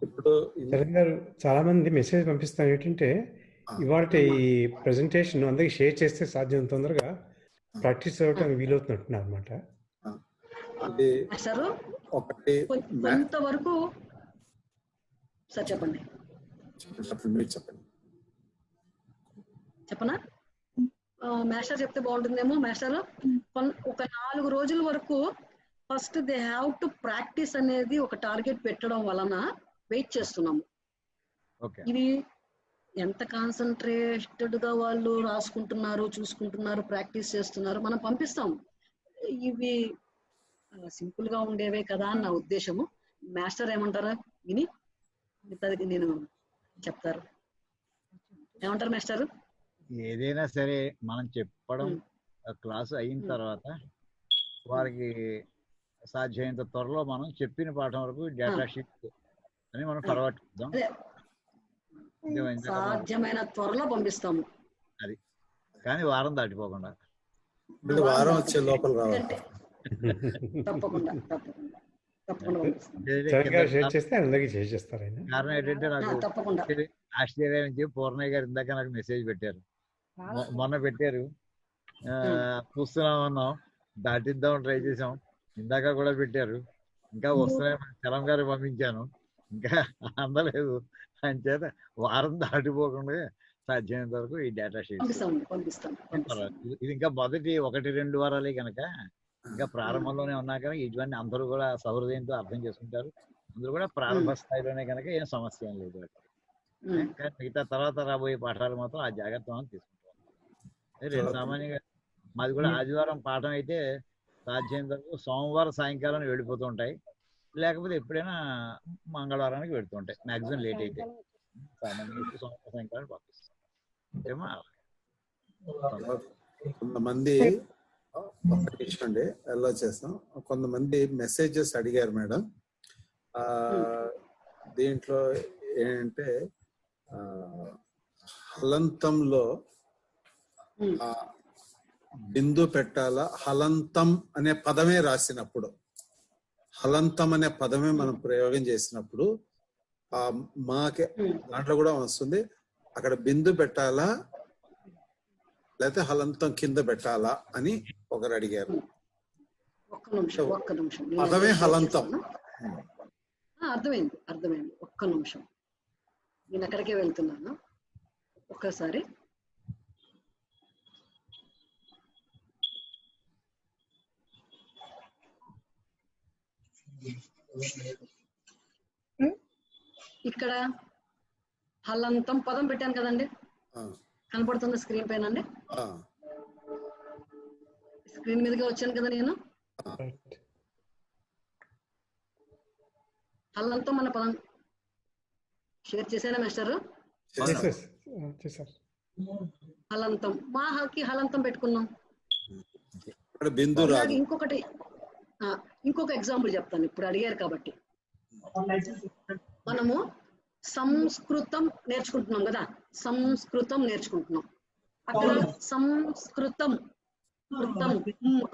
ఇప్పుడు గారు చాలా మంది మెసేజ్ పంపిస్తాను ఏంటంటే, ఇవాళ ఈ ప్రెజెంటేషన్ అందరికి షేర్ చేస్తే సాధ్యం తొందరగా ప్రాక్టీస్ అవ్వడానికి వీలవుతున్నట్టున్నారు అనమాట. అది ఒకటి కొంతవరకు సార్ చెప్పండి. చెప్పనా? మాస్టర్ చెప్తే బాగుంటుందేమో. మాస్టర్ ఒక 4 రోజుల వరకు first they have to practice అనేది ఒక టార్గెట్ పెట్టడం వలన వెయిట్ చేస్తున్నాము. ఇవి ఎంత కాన్సన్ట్రేటెడ్ గా వాళ్ళు రాసుకుంటున్నారు, చూసుకుంటున్నారు, ప్రాక్టీస్ చేస్తున్నారు, మనం పంపిస్తాం. ఇవి సింపుల్ గా ఉండేవే కదా అని నా ఉద్దేశము. మాస్టర్ ఏమంటారా విని మిగతాది నేను చెప్తారు, ఏమంటారు మాస్టర్? ఏదైనా సరే మనం చెప్పడం క్లాసు అయిన తర్వాత వారికి సాధ్యమైనంత త్వరలో మనం చెప్పిన పాఠం వరకు డేటా షీట్ అని మనం ఫార్వర్డ్ చేద్దాం. సాధ్యమైన త్వరలో పంపిస్తాము. అది కానీ వారం దాటిపోకుండా, వారం వచ్చే లోపల రావాలి. తప్పకుండా కారణం ఏంటంటే నాకు ఆశ్చర్యం పూర్ణయ్య గారు ఇందాక నాకు మెసేజ్ పెట్టారు, మొన్న పెట్టారు, చూస్తున్నాం అన్నాం, దాటిద్దాం ట్రై చేసాం, ఇందాక కూడా పెట్టారు, ఇంకా వస్తున్నాయి, చలం గారు పంపించాను, ఇంకా అందలేదు. అంచేత వారం దాటిపోకుండా సాధ్యమైనంత వరకు ఈ డేటా షీట్ ఇది ఇంకా మొదటి 1-2 వారాలే కనుక ఇంకా ప్రారంభంలోనే ఉన్నా కనుక ఇటువంటి అందరూ కూడా సహృదయంతో అర్థం చేసుకుంటారు. అందరూ కూడా ప్రారంభ స్థాయిలోనే కనుక ఏం సమస్య ఏం లేదు. కానీ మిగతా తర్వాత రాబోయే పాఠాలు మాత్రం ఆ జాగ్రత్త మనం తీసుకుంటాం. రేపు సామాన్యంగా మాది కూడా ఆదివారం పాఠం అయితే సాధ్యం వరకు సోమవారం సాయంకాలం వెళ్ళిపోతూ ఉంటాయి, లేకపోతే ఎప్పుడైనా మంగళవారానికి వెళ్తుంటాయి. మ్యాక్సిమం లేట్ అయితే సామాన్యంగా సోమవారం సాయంకాలం పంపిస్తాం. ఏమో కొంతమంది అండి ఎలా చేస్తాం, కొంతమంది మెసేజెస్ అడిగారు మేడం. దీంట్లో ఏంటంటే హలంతంలో బిందు పెట్టాలా, హలంతం అనే పదమే రాసినప్పుడు, హలంతం అనే పదమే మనం ప్రయోగం చేసినప్పుడు మాకే దాంట్లో కూడా వస్తుంది, అక్కడ బిందు పెట్టాలా లేకపోతే హలంతం కింద పెట్టాలా అని ఒకరు అడిగారు. ఒక్క నిమిషం పదమే హలంతం. అర్థమైంది. ఒక్క నిమిషం, నేను అక్కడికే వెళ్తున్నాను. ఒక్కసారి ఇక్కడ హలంతం పదం పెట్టాను కదండి, కనపడుతుంది స్క్రీన్ పైన అండి. స్క్రీన్ మీదగా వచ్చాను కదా నేను. హలంతం అన్న పదం షేర్ చేశానా మాస్టర్? హలంతం, మా హకి హలంతం పెట్టుకున్నాం. ఇంకొక ఎగ్జాంపుల్ చెప్తాను, ఇప్పుడు అడిగారు కాబట్టి. మనము సంస్కృతం నేర్చుకుంటున్నాం కదా, అక్కడ సంస్కృతం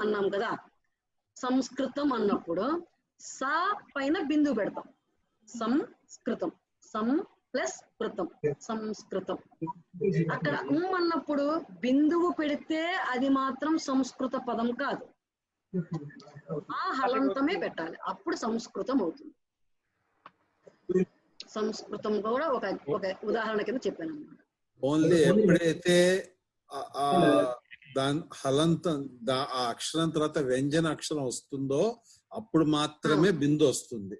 అన్నాం కదా. సంస్కృతం అన్నప్పుడు సా పైన బిందువు పెడతాం. సంస్కృతం, సం ప్లస్ కృతం, సంస్కృతం. అక్కడ అన్నప్పుడు బిందువు పెడితే అది మాత్రం సంస్కృత పదం కాదు, ఆ హలంతమే పెట్టాలి, అప్పుడు సంస్కృతం అవుతుంది. సంస్కృతం కూడా ఒక ఉదాహరణ కింద చెప్పాను అన్నమాట. ఓన్లీ ఎప్పుడైతే దాని హలంతం ఆ అక్షరం తర్వాత వ్యంజన అక్షరం వస్తుందో అప్పుడు మాత్రమే బిందు వస్తుంది.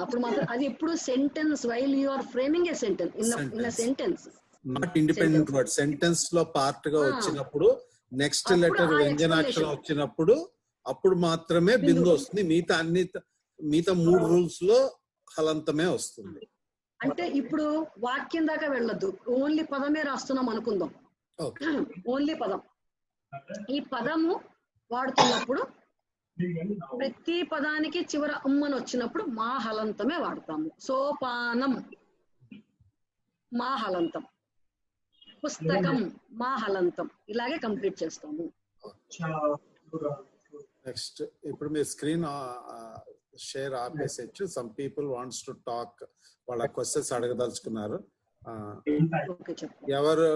అప్పుడు మాత్రం అది ఎప్పుడు sentence, while you are framing a sentence in a sentence, not independent word. Sentence లో పార్ట్ గా వచ్చినప్పుడు నెక్స్ట్ లెటర్ వ్యంజనాక్షరం వచ్చినప్పుడు అప్పుడు మాత్రమే బిందు వస్తుంది. మిగతా 3 రూల్స్ లో హలంతమే వస్తుంది. అంటే ఇప్పుడు వాక్యం దాకా వెళ్ళొద్దు, ఓన్లీ పదమే రాస్తున్నాం అనుకుందాం. ఓన్లీ పదం, ఈ పదము వాడుతున్నప్పుడు ప్రతి పదానికి చివర అని వచ్చినప్పుడు మా హలంతమే వాడతాము. సోపానం మా హలంతం, పుస్తకం మా హలంతం, ఇలాగే కంప్లీట్ చేస్తాము. నెక్స్ట్ ఇప్పుడు మీ స్క్రీన్ షేర్ ఆపేసేచ్చు. Some people wants to talk, వాళ్ళ క్వశ్చన్స్ అడగదలుచుకున్నారు. ఎవరు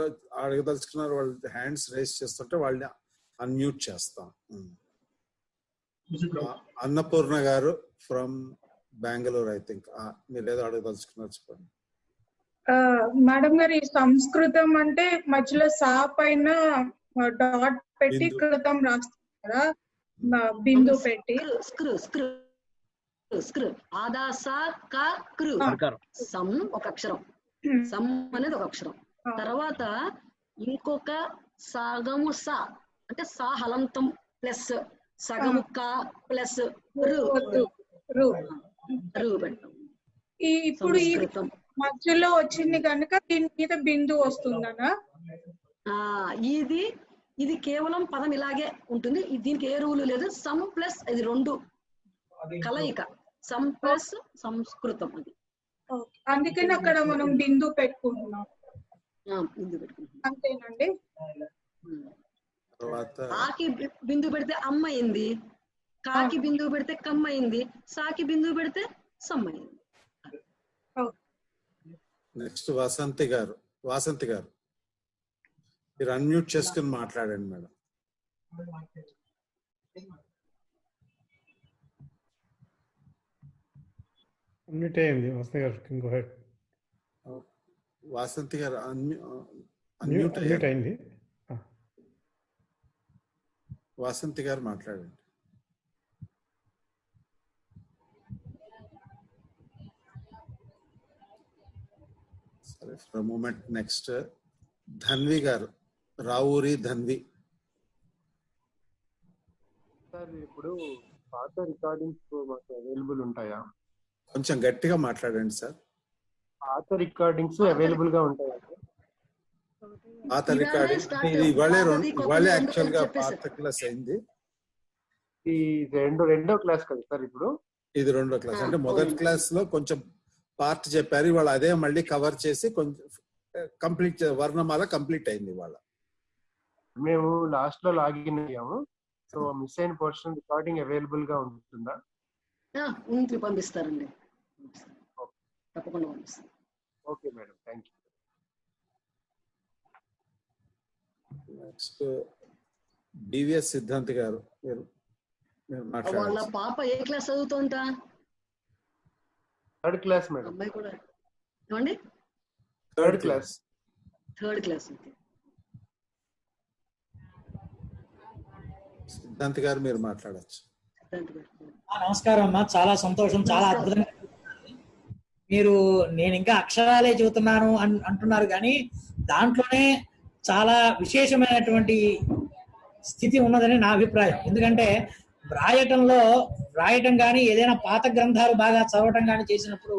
అడగదలుచుకున్నారు వాళ్ళు హ్యాండ్స్ రేస్ చేస్తుంటే వాళ్ళని అన్మ్యూట్ చేస్తాం. అన్నపూర్ణ గారు ఫ్రమ్ బెంగళూరు, ఐ థింక్. మీరు ఏదో అడగదలుచుకున్నారు, చెప్పండి. మేడం గారు, ఈ సంస్కృతం అంటే మధ్యలో సా పైన డాట్ పెట్టి కృతం రాస్తారు కదా, బిందు పెట్టి. సం ఒక అక్షరం, సం అనేది ఒక అక్షరం. తర్వాత ఇంకొక సగము సా అంటే సా హలంతం ప్లస్ సగము కా ప్లస్ రు పెట్టాం. ఇప్పుడు ఇది మధ్యలో వచ్చింది కనుక దీని మీద బిందు వస్తుందనా? ఇది కేవలం పదం ఇలాగే ఉంటుంది, దీనికి ఏ రూలు లేదు. సమ్ ప్లస్ ఇది 2 కలయిక, సమ్ ప్లస్ సంస్కృతం. అది అందుకని అక్కడ మనం బిందు పెట్టుకుంటున్నాం. అంతేనండి. ఆకి బిందు పెడితే అమ్మ అయింది, కాకి బిందువు పెడితే కమ్మ అయింది, సాకి బిందువు పెడితే సమ్మ అయింది. నెక్స్ట్ వాసంతి గారు మీరు అన్మ్యూట్ చేసుకుని మాట్లాడండి మేడం. అన్మ్యూట్ అయ్యింది వాసంతి గారు, గో హెడ్. వాసంతి గారు అన్మ్యూట్ అయింది. వాసంతి గారు మాట్లాడండి. సరే ఫర్ మూమెంట్. నెక్స్ట్ ధన్వి గారు, రావూరి ధన్వి. సార్ ఇప్పుడు పాత రికార్డింగ్స్ మాకు అవైలబుల్ ఉంటాయా? కొంచెం గట్టిగా మాట్లాడండి సార్. పాత రికార్డింగ్స్ అవైలబుల్ గా ఉంటాయా? పాత రికార్డింగ్ ఇది ఇవాళే యాక్చువల్ గా పాత క్లాస్ అయింది. ఈ రెండో క్లాస్ కదా సార్ ఇప్పుడు? ఇది రెండో క్లాస్. అంటే మొదటి క్లాస్ లో కొంచెం పార్ట్ చెప్పారు, ఇవాళ అదే మళ్ళీ కవర్ చేసి కొంచెం కంప్లీట్ వర్ణమాల కంప్లీట్ అయింది ఇవాళ. మేము లాస్ట్ లో లాగిన్ అయ్యాము. సో మిస్ అయిన పోర్షన్ రికార్డింగ్ అవైలబుల్ గా ఉంటుందా? పంపిస్తారండి, తప్పకుండా పంపిస్తాను. Okay madam, thank you. Next DVS Siddhant గారు, మీరు వాళ్ళ పాప ఏ క్లాస్ చదువుతుంటా? Third class madam. అమ్మాయి కూడా ఏమండి? Third class. సిద్ధాంత్ గారు మీరు మాట్లాడచ్చు. నమస్కారం అమ్మా, చాలా సంతోషం, చాలా అద్భుతంగా మీరు. నేను ఇంకా అక్షరాలే చెబుతున్నాను అంటున్నారు, కానీ దాంట్లోనే చాలా విశేషమైనటువంటి స్థితి ఉన్నదని నా అభిప్రాయం. ఎందుకంటే వ్రాయటం కానీ ఏదైనా పాత గ్రంథాలు బాగా చదవటం కానీ చేసినప్పుడు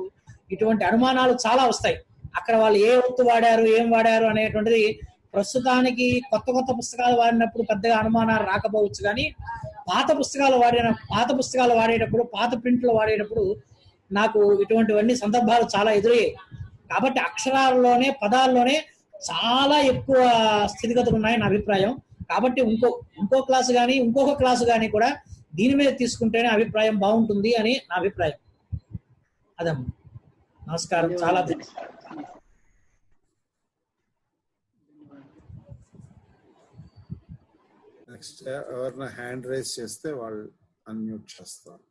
ఇటువంటి అనుమానాలు చాలా వస్తాయి. అక్కడ వాళ్ళు ఏ ఒత్తు వాడారు, ఏం వాడారు అనేటువంటిది ప్రస్తుతానికి కొత్త పుస్తకాలు వాడినప్పుడు పెద్దగా అనుమానాలు రాకపోవచ్చు, కానీ పాత పుస్తకాలు వాడేటప్పుడు, పాత ప్రింట్లు వాడేటప్పుడు నాకు ఇటువంటివన్నీ సందర్భాలు చాలా ఎదురయ్యాయి. కాబట్టి అక్షరాల్లోనే, పదాల్లోనే చాలా ఎక్కువ స్థితిగతులు ఉన్నాయి నా అభిప్రాయం. కాబట్టి ఇంకో క్లాసు కానీ ఇంకొక క్లాసు కానీ కూడా దీని మీద తీసుకుంటేనే అభిప్రాయం బాగుంటుంది అని నా అభిప్రాయం. అదమ్మా, నమస్కారం, చాలా నెక్స్ట్ ఎవరైనా హ్యాండ్ రైజ్ చేస్తే వాళ్ళు అన్మ్యూట్ చేస్తారు.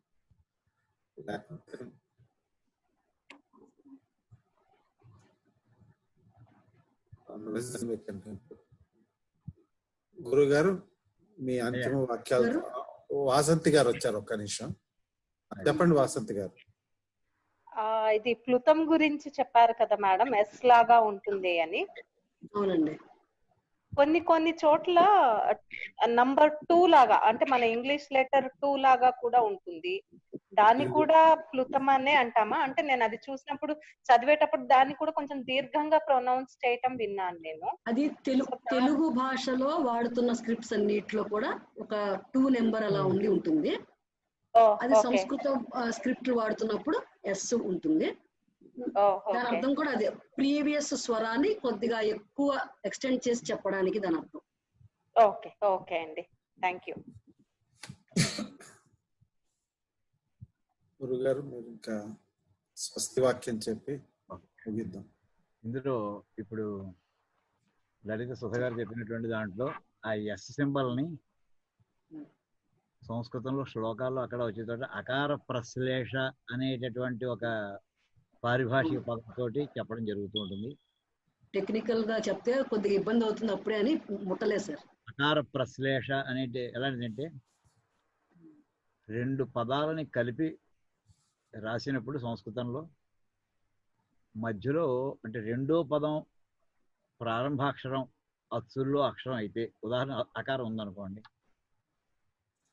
గురుగారు మీ అంతిమ వాక్యాలు. వాసంతి గారు వచ్చారు, ఒక్క నిమిషం చెప్పండి వాసంతి గారు. ఇది ప్లుతం గురించి చెప్పారు కదా మేడం, ఎస్ లాగా ఉంటుంది అని. అవునండి. కొన్ని చోట్ల నంబర్ 2 లాగా, అంటే మన ఇంగ్లీష్ లెటర్ 2 లాగా కూడా ఉంటుంది. దాన్ని కూడా ప్లుతం అనే అంటామా? అంటే నేను అది చూసినప్పుడు, చదివేటప్పుడు దాన్ని కూడా కొంచెం దీర్ఘంగా ప్రొనౌన్స్ చేయటం విన్నాను నేను. అది తెలుగు భాషలో వాడుతున్న స్క్రిప్ట్స్ అన్నిట్లో కూడా ఒక 2 నెంబర్ అలా ఉంటుంది. అది సంస్కృత స్క్రిప్ట్ వాడుతున్నప్పుడు ఎస్ ఉంటుంది. దాని అర్థం కూడా అదే, ప్రీవియస్ స్వరాన్ని కొద్దిగా ఎక్కువ ఎక్స్టెండ్ చేసి చెప్పడానికి దాని అర్థం. ఓకే అండి, థ్యాంక్ యూ. గురుగారు మీరు ఇంకా స్వస్తి వాక్యం చెప్పి ముగిద్దాం. ఇందులో ఇప్పుడు లలిత సుధ గారు చెప్పినటువంటి దాంట్లో ఆ ఎస్ సింబల్ని సంస్కృతంలో శ్లోకాల్లో అక్కడ వచ్చేటోట అకార ప్రశ్లేష అనేటటువంటి ఒక పారిభాషిక పదంతోటి చెప్పడం జరుగుతూ ఉంటుంది. టెక్నికల్ గా చెప్తే కొద్దిగా ఇబ్బంది అవుతుంది అప్పుడే అని ముట్టలేదు సార్. అకార ప్రశ్లేష అనేది ఎలాంటిదంటే 2 పదాలని కలిపి రాసినప్పుడు సంస్కృతంలో మధ్యలో, అంటే రెండో పదం ప్రారంభాక్షరం అచ్చుల్లో అక్షరం అయితే, ఉదాహరణ అకారం ఉందనుకోండి,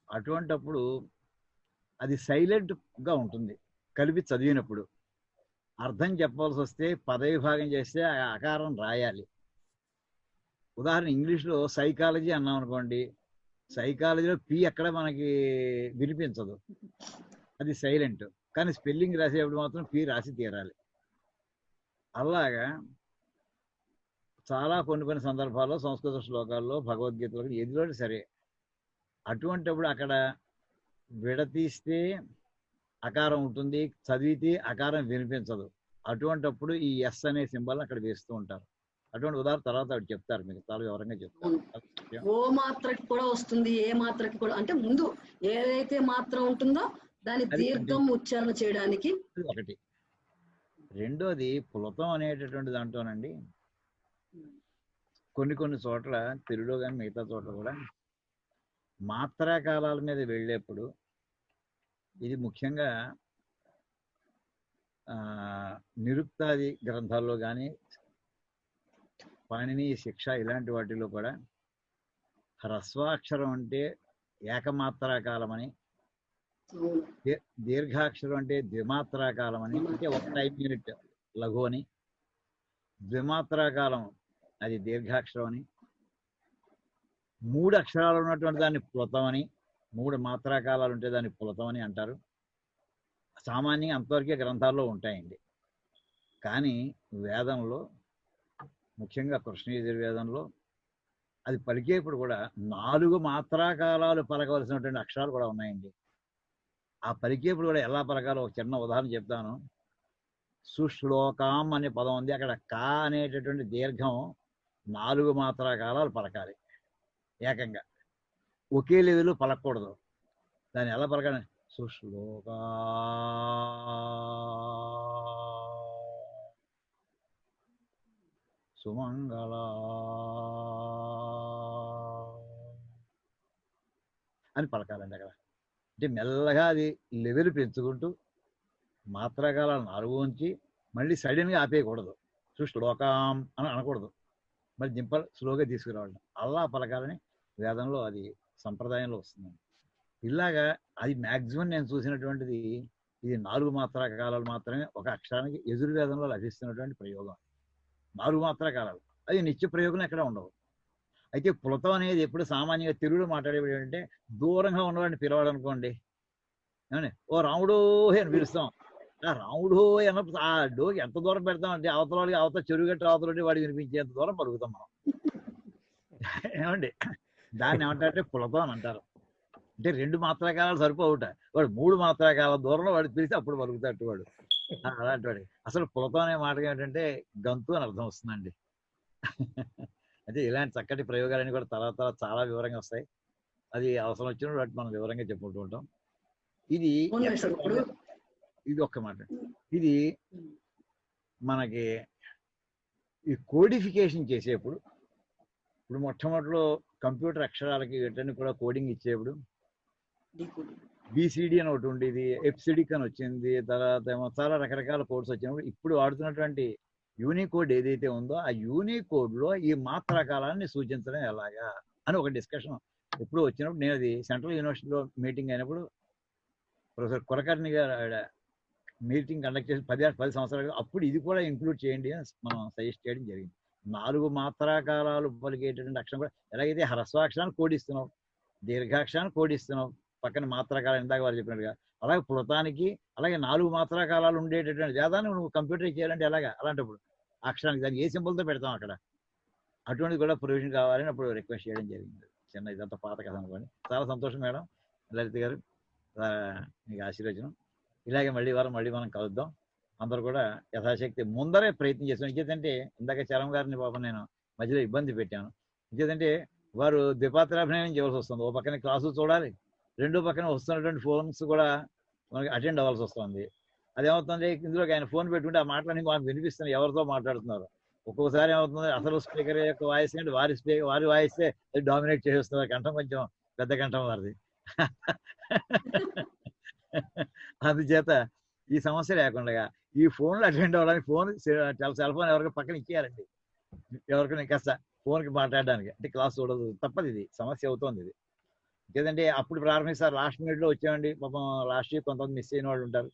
అటువంటప్పుడు అది సైలెంట్గా ఉంటుంది. కలిపి చదివినప్పుడు అర్థం చెప్పాల్సి వస్తే పదవిభాగం చేస్తే ఆ అకారం రాయాలి. ఉదాహరణ ఇంగ్లీష్లో సైకాలజీ అన్నాం అనుకోండి, సైకాలజీలో పి అక్కడ మనకి వినిపించదు, అది సైలెంట్. కానీ స్పెల్లింగ్ రాసేటప్పుడు మాత్రం పి రాసి తీరాలి. అలాగా చాలా కొన్ని సందర్భాల్లో సంస్కృత శ్లోకాల్లో, భగవద్గీతలో, ఎదులో సరే అటువంటిప్పుడు అక్కడ విడతీస్తే అకారం ఉంటుంది, చదివితే అకారం వినిపించదు. అటువంటిప్పుడు ఈ ఎస్ అనే సింబల్ అక్కడ వేస్తూ ఉంటారు. అటువంటి ఉదాహరణ తర్వాత అవి చెప్తారు, మీకు చాలా వివరంగా చెప్తారు. ఓ మాత్రకి కూడా వస్తుంది, ఏ మాత్రకి కూడా, అంటే ముందు ఏదైతే మాత్రం ఉంటుందో దాని దీర్ఘం ఉచ్చారణ చేయడానికి ఒకటి. రెండోది పులతం అనేటటువంటి దాంట్లోనండి కొన్ని చోట్ల తెలుగులో కానీ మిగతా చోట్ల కూడా మాత్రాకాలాల మీద వెళ్ళేప్పుడు, ఇది ముఖ్యంగా నిరుక్తాది గ్రంథాల్లో కానీ పాణిని శిక్ష ఇలాంటి వాటిలో కూడా హ్రస్వాక్షరం అంటే ఏకమాత్రాకాలమని, దీర్ఘాక్షరం అంటే ద్విమాత్రాకాలమని, అంటే ఒక 5 యూనిట్ లఘు అని, ద్విమాత్రాకాలం అది దీర్ఘాక్షరం అని, 3 అక్షరాలు ఉన్నటువంటి దాన్ని ప్లుతం అని, 3 మాత్రాకాలాలు ఉంటే దాన్ని ప్లుతం అని అంటారు. సామాన్యంగా అంతవరకే గ్రంథాల్లో ఉంటాయండి. కానీ వేదంలో, ముఖ్యంగా కృష్ణ యజుర్వేదంలో అది పలికేప్పుడు కూడా 4 మాత్రాకాలాలు పలకవలసినటువంటి అక్షరాలు కూడా ఉన్నాయండి. ఆ పలికేప్పుడు కూడా ఎలా పలకాలో ఒక చిన్న ఉదాహరణ చెప్తాను. సుశ్లోకం అనే పదం ఉంది, అక్కడ కా అనేటటువంటి దీర్ఘం 4 మాత్రాకాలాలు పలకాలి ఏకంగా, ఒకే లెవెల్ పలకూడదు. దాన్ని ఎలా పలకాలి? సుశ్లోక సుమంగళ అని పలకాలండి అక్కడ. అంటే మెల్లగా అది లెవెల్ పెంచుకుంటూ మాత్రాకాలాలు 4 ఉంచి మళ్ళీ సడన్గా ఆపేయకూడదు. శ్లోకం అని అనకూడదు, మరి దింపలు స్లోగా తీసుకురావాలి. అలా పలకాలని వేదంలో అది సంప్రదాయంలో వస్తుందండి. ఇలాగా అది మ్యాక్సిమం నేను చూసినటువంటిది ఇది 4 మాత్రాకాలాలు మాత్రమే ఒక అక్షరానికి యజుర్వేదంలో లభిస్తున్నటువంటి ప్రయోగం. 4 మాత్రాకాలాలు అది నిత్య ప్రయోగం ఎక్కడ ఉండవు. అయితే ప్లుతం అనేది ఎప్పుడు సామాన్యంగా తెలుగులో మాట్లాడేది ఏంటంటే దూరంగా ఉన్నవాడిని పిలవాలనుకోండి, ఏమండి ఓ రాముడు అని పిలుస్తాం. ఆ రాముడు అన్నప్పుడు ఆ డోకి ఎంత దూరం పెడతామంటే అవతల వాళ్ళకి అవతల చెరువు గట్ట అవతల వాడికి వినిపించేంత దూరం పలుకుతాం మనం, ఏమండి. దాన్ని ఏమంటారంటే ప్లుతం అని అంటారు. అంటే 2 మాత్రాకాలాలు సరిపోవుట, వాడు 3 మాత్రాకాల దూరంలో వాడు పిలిచి అప్పుడు పలుకుతాడు వాడు, అలాంటి వాడు. అసలు ప్లుతం అనే మాట ఏంటంటే గంతు అని అర్థం వస్తుందండి. అయితే ఇలాంటి చక్కటి ప్రయోగాలన్నీ కూడా తర్వాత చాలా వివరంగా వస్తాయి. అది అవసరం వచ్చినప్పుడు వాటి మనం వివరంగా చెప్పుకుంటూ ఉంటాం. ఇది ఇది ఒక్క మాట. ఇది మనకి ఈ కోడిఫికేషన్ చేసేప్పుడు, ఇప్పుడు మొట్టమొదటిలో కంప్యూటర్ అక్షరాలకి వీటన్ని కూడా కోడింగ్ ఇచ్చేప్పుడు BCD అని ఒకటి ఉండేది, FCD అని వచ్చింది, తర్వాత ఏమో చాలా రకరకాల కోడ్స్ వచ్చినప్పుడు ఇప్పుడు వాడుతున్నటువంటి యూనికోడ్ ఏదైతే ఉందో ఆ యూనికోడ్ లో ఈ మాత్రాకాలాన్ని సూచించడం ఎలాగా అని ఒక డిస్కషన్ ఎప్పుడు వచ్చినప్పుడు, నేను అది సెంట్రల్ యూనివర్సిటీలో మీటింగ్ అయినప్పుడు ప్రొఫెసర్ కులకర్ణి గారు మీటింగ్ కండక్ట్ చేసి 10 సంవత్సరాలు అప్పుడు ఇది కూడా ఇంక్లూడ్ చేయండి అని మనం సజెస్ట్ చేయడం జరిగింది. 4 మాత్రాకాలాలు పలికేటటువంటి అక్షరం కూడా ఎలాగైతే హ్రస్వాక్షరాన్ని కోడిస్తున్నావు, దీర్ఘాక్షరాన్ని కోడిస్తున్నావు, పక్కన మాత్రాకాలం ఇందాక వారు చెప్పినట్టుగా, అలాగే ప్లుతానికి అలాగే 4 మాత్రాకాలాలు ఉండేటటువంటి వేదాన్ని నువ్వు కంప్యూటర్ చేయాలంటే ఎలాగా, అలాంటప్పుడు అక్షరానికి దానికి ఏ సింబల్తో పెడతాం అక్కడ, అటువంటిది కూడా ప్రొవిజన్ కావాలని అప్పుడు రిక్వెస్ట్ చేయడం జరిగింది. చిన్న ఇదంతా పాత కథ అనుకోండి. చాలా సంతోషం మేడం, లలిత గారు, మీకు ఆశీర్వచనం. ఇలాగే మళ్ళీ మనం కలుద్దాం. అందరూ కూడా యథాశక్తి ముందరే ప్రయత్నం చేస్తాం. ఇంకేదంటే ఇందాక చరం గారిని పాపం నేను మధ్యలో ఇబ్బంది పెట్టాను. ఇంకేదంటే వారు ద్విపాత్రాభినయం చేయవలసి వస్తుంది. ఓ పక్కన క్లాసు చూడాలి, రెండో పక్కన వస్తున్నటువంటి ఫోన్స్ కూడా మనకి అటెండ్ అవ్వాల్సి వస్తుంది. అదేమవుతుంది, ఇందులోకి ఆయన ఫోన్ పెట్టుకుంటే ఆ మాటలన్నీ మనకు వినిపిస్తున్నాయి, ఎవరితో మాట్లాడుతున్నారు. ఒక్కొక్కసారి ఏమవుతుంది, అసలు స్పీకర్ యొక్క వాయిస్ అంటే వారి వాయిస్తే అది డామినేట్ చేసేస్తున్నారు. కంఠం కొంచెం పెద్ద కంఠం వారిది. అందుచేత ఈ సమస్య లేకుండా ఈ ఫోన్లో అటెండ్ అవ్వడానికి సెల్ ఫోన్ ఎవరికి పక్కన ఇచ్చేయాలండి. ఎవరికైనా కాస్త ఫోన్కి మాట్లాడడానికి, అంటే క్లాస్ చూడదు, తప్పదు. ఇది సమస్య అవుతుంది. ఇది లేదంటే అప్పుడు ప్రారంభిస్తారు, లాస్ట్ మినిట్లో వచ్చామండి పాపం, లాస్ట్ వీక్ కొంతమంది మిస్ అయిన వాళ్ళు ఉంటారు.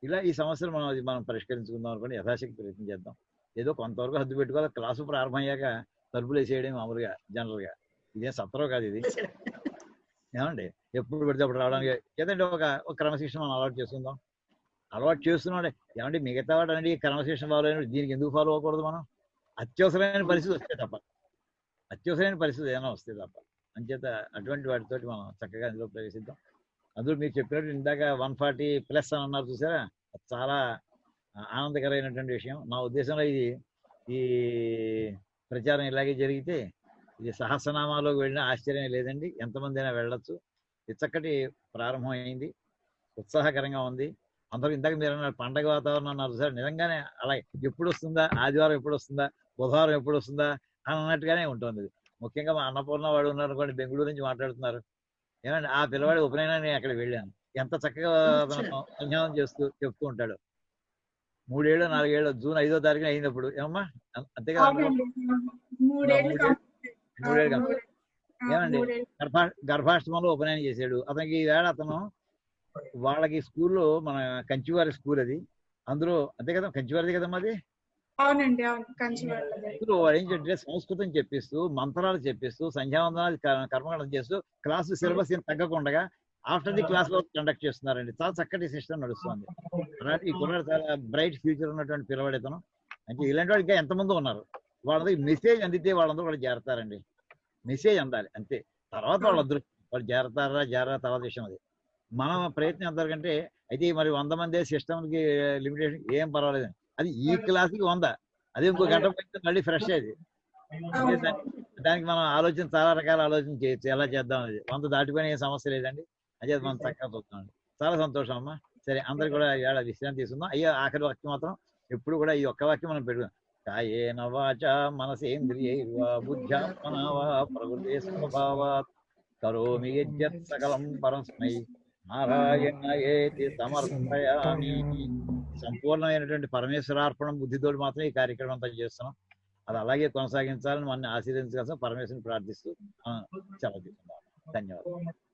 ఇలా ఈ సమస్యలు మనం పరిష్కరించుకుందాం అనుకోండి, యథాశక్తి ప్రయత్నం చేద్దాం. ఏదో కొంతవరకు హద్దు పెట్టుకోవాలి. క్లాసు ప్రారంభం అయ్యాక తలుపులు వేసేయడం మామూలుగా జనరల్గా, ఇదేం సత్రం కాదు ఇది, ఏమండి. ఎప్పుడు పెడితే అప్పుడు రావడానికి ఏదంటే ఒక క్రమశిక్షణ మనం అలవాటు చేసుకుందాం. అలవాటు చేస్తున్నాడే ఏమంటే మిగతా వాడు అనేది క్రమశిక్షణ ఫాలో అయిన దీనికి ఎందుకు ఫాలో అవ్వకూడదు మనం? అత్యవసరమైన పరిస్థితి వస్తే తప్ప, అత్యవసరమైన పరిస్థితి ఏమైనా వస్తే తప్ప. అంచేత అటువంటి వాటితోటి మనం చక్కగా అందులో ప్రవేశిద్దాం. అందులో మీరు చెప్పినట్టు ఇందాక 140+ అని అన్నారు చూసారా, చాలా ఆనందకరమైనటువంటి విషయం. నా ఉద్దేశంలో ఈ ప్రచారం ఇలాగే జరిగితే ఇది సహస్రనామాలోకి వెళ్ళినా ఆశ్చర్యం లేదండి. ఎంతమంది అయినా వెళ్ళొచ్చు. ఇది చక్కటి ప్రారంభం అయింది, ఉత్సాహకరంగా ఉంది. అందరూ ఇందాక మీరు అన్నారు పండగ వాతావరణం అన్నారు సార్, నిజంగానే అలా ఎప్పుడు వస్తుందా, ఆదివారం ఎప్పుడు వస్తుందా, బుధవారం ఎప్పుడు వస్తుందా అని అన్నట్టుగానే ఉంటుంది. ముఖ్యంగా మా అన్నపూర్ణ వాడు ఉన్నారు అనుకోండి, బెంగళూరు నుంచి మాట్లాడుతున్నారు. ఏమంటే ఆ పిల్లవాడి ఉపనయనాన్ని నేను అక్కడికి వెళ్ళాను. ఎంత చక్కగా సంధ్యానం చేస్తూ చెప్తూ ఉంటాడు. 3 ఏళ్ళు 4 ఏళ్ళు జూన్ 5వ తారీఖున అయినప్పుడు ఏమమ్మా అంతే కదా అవునండి. 3 ఏళ్ళు ఏమండి గర్భాష్టమంలో ఉపనయనం చేశాడు. అతనికి ఈవేళ అతను వాళ్ళకి స్కూల్లో మన కంచివారి స్కూల్ అది, అందులో అంతే కదా కంచివారిది కదమ్మా అది. అవునండి, అవును కంచివాళ్ళదే. అందులో వాడు ఏం చేస్తే సంస్కృతం చెప్పిస్తూ మంత్రాలు చెప్పిస్తూ సంధ్యావందనాలు కర్మకాండం చేస్తూ క్లాసు సిలబస్ ఏం తగ్గకుండా ఆఫ్టర్ ది క్లాస్ లో కండక్ట్ చేస్తున్నారండి. చాలా చక్కటి సిస్టమ్ నడుస్తుంది. అలాంటి ఈ కుర్రాడు చాలా బ్రైట్ ఫ్యూచర్ ఉన్నటువంటి పిల్లవాడు ఇతను. అంటే ఇలాంటి వాడు ఇంకా ఎంతమంది ఉన్నారు. వాళ్ళకి మెసేజ్ అందితే వాళ్ళందరూ కూడా చేరతారండి. మెసేజ్ అందాలి అంతే. తర్వాత వాళ్ళందరూ వాళ్ళు చేరరా తర్వాత విషయం అది. మన ప్రయత్నం ఎంతకంటే అయితే మరి 100 మంది సిస్టమ్కి లిమిటేషన్ ఏం పర్వాలేదు. అది ఈ క్లాస్కి 100, అది ఇంకో గంట పోయితే మళ్ళీ ఫ్రెష్ అది. దానికి మనం ఆలోచన చాలా రకాల ఆలోచన చేయొచ్చు, ఎలా చేద్దాం అనేది. 100 దాటిపోయిన ఏం సమస్య లేదండి. అదే మనం చక్కగా చూస్తామండి. చాలా సంతోషం అమ్మా. సరే అందరు కూడా ఏడ విశ్రాంతి తీసుకుందాం. అయ్యా ఆఖరి వాక్యం మాత్రం ఎప్పుడు కూడా ఈ ఒక్క వాక్యం మనం పెట్టుకుందాం. కాయేన వాచా మనసేంద్రియైర్వా బుద్ధ్యాత్మనా వా ప్రకృతే స్వభావాత్ కరోమి యజ్జత్ సకలం పరస్మై నారాయణయేతి సమర్పయామి. సంపూర్ణమైనటువంటి పరమేశ్వరార్పణం బుద్ధితోటి మాత్రం ఈ కార్యక్రమం అంతా చేస్తున్నాం. అది అలాగే కొనసాగించాలని మన ఆశీర్వదించాల్సిన పరమేశ్వరుని ప్రార్థిస్తూ సెలవు తీసుకుందాం. ధన్యవాదాలు.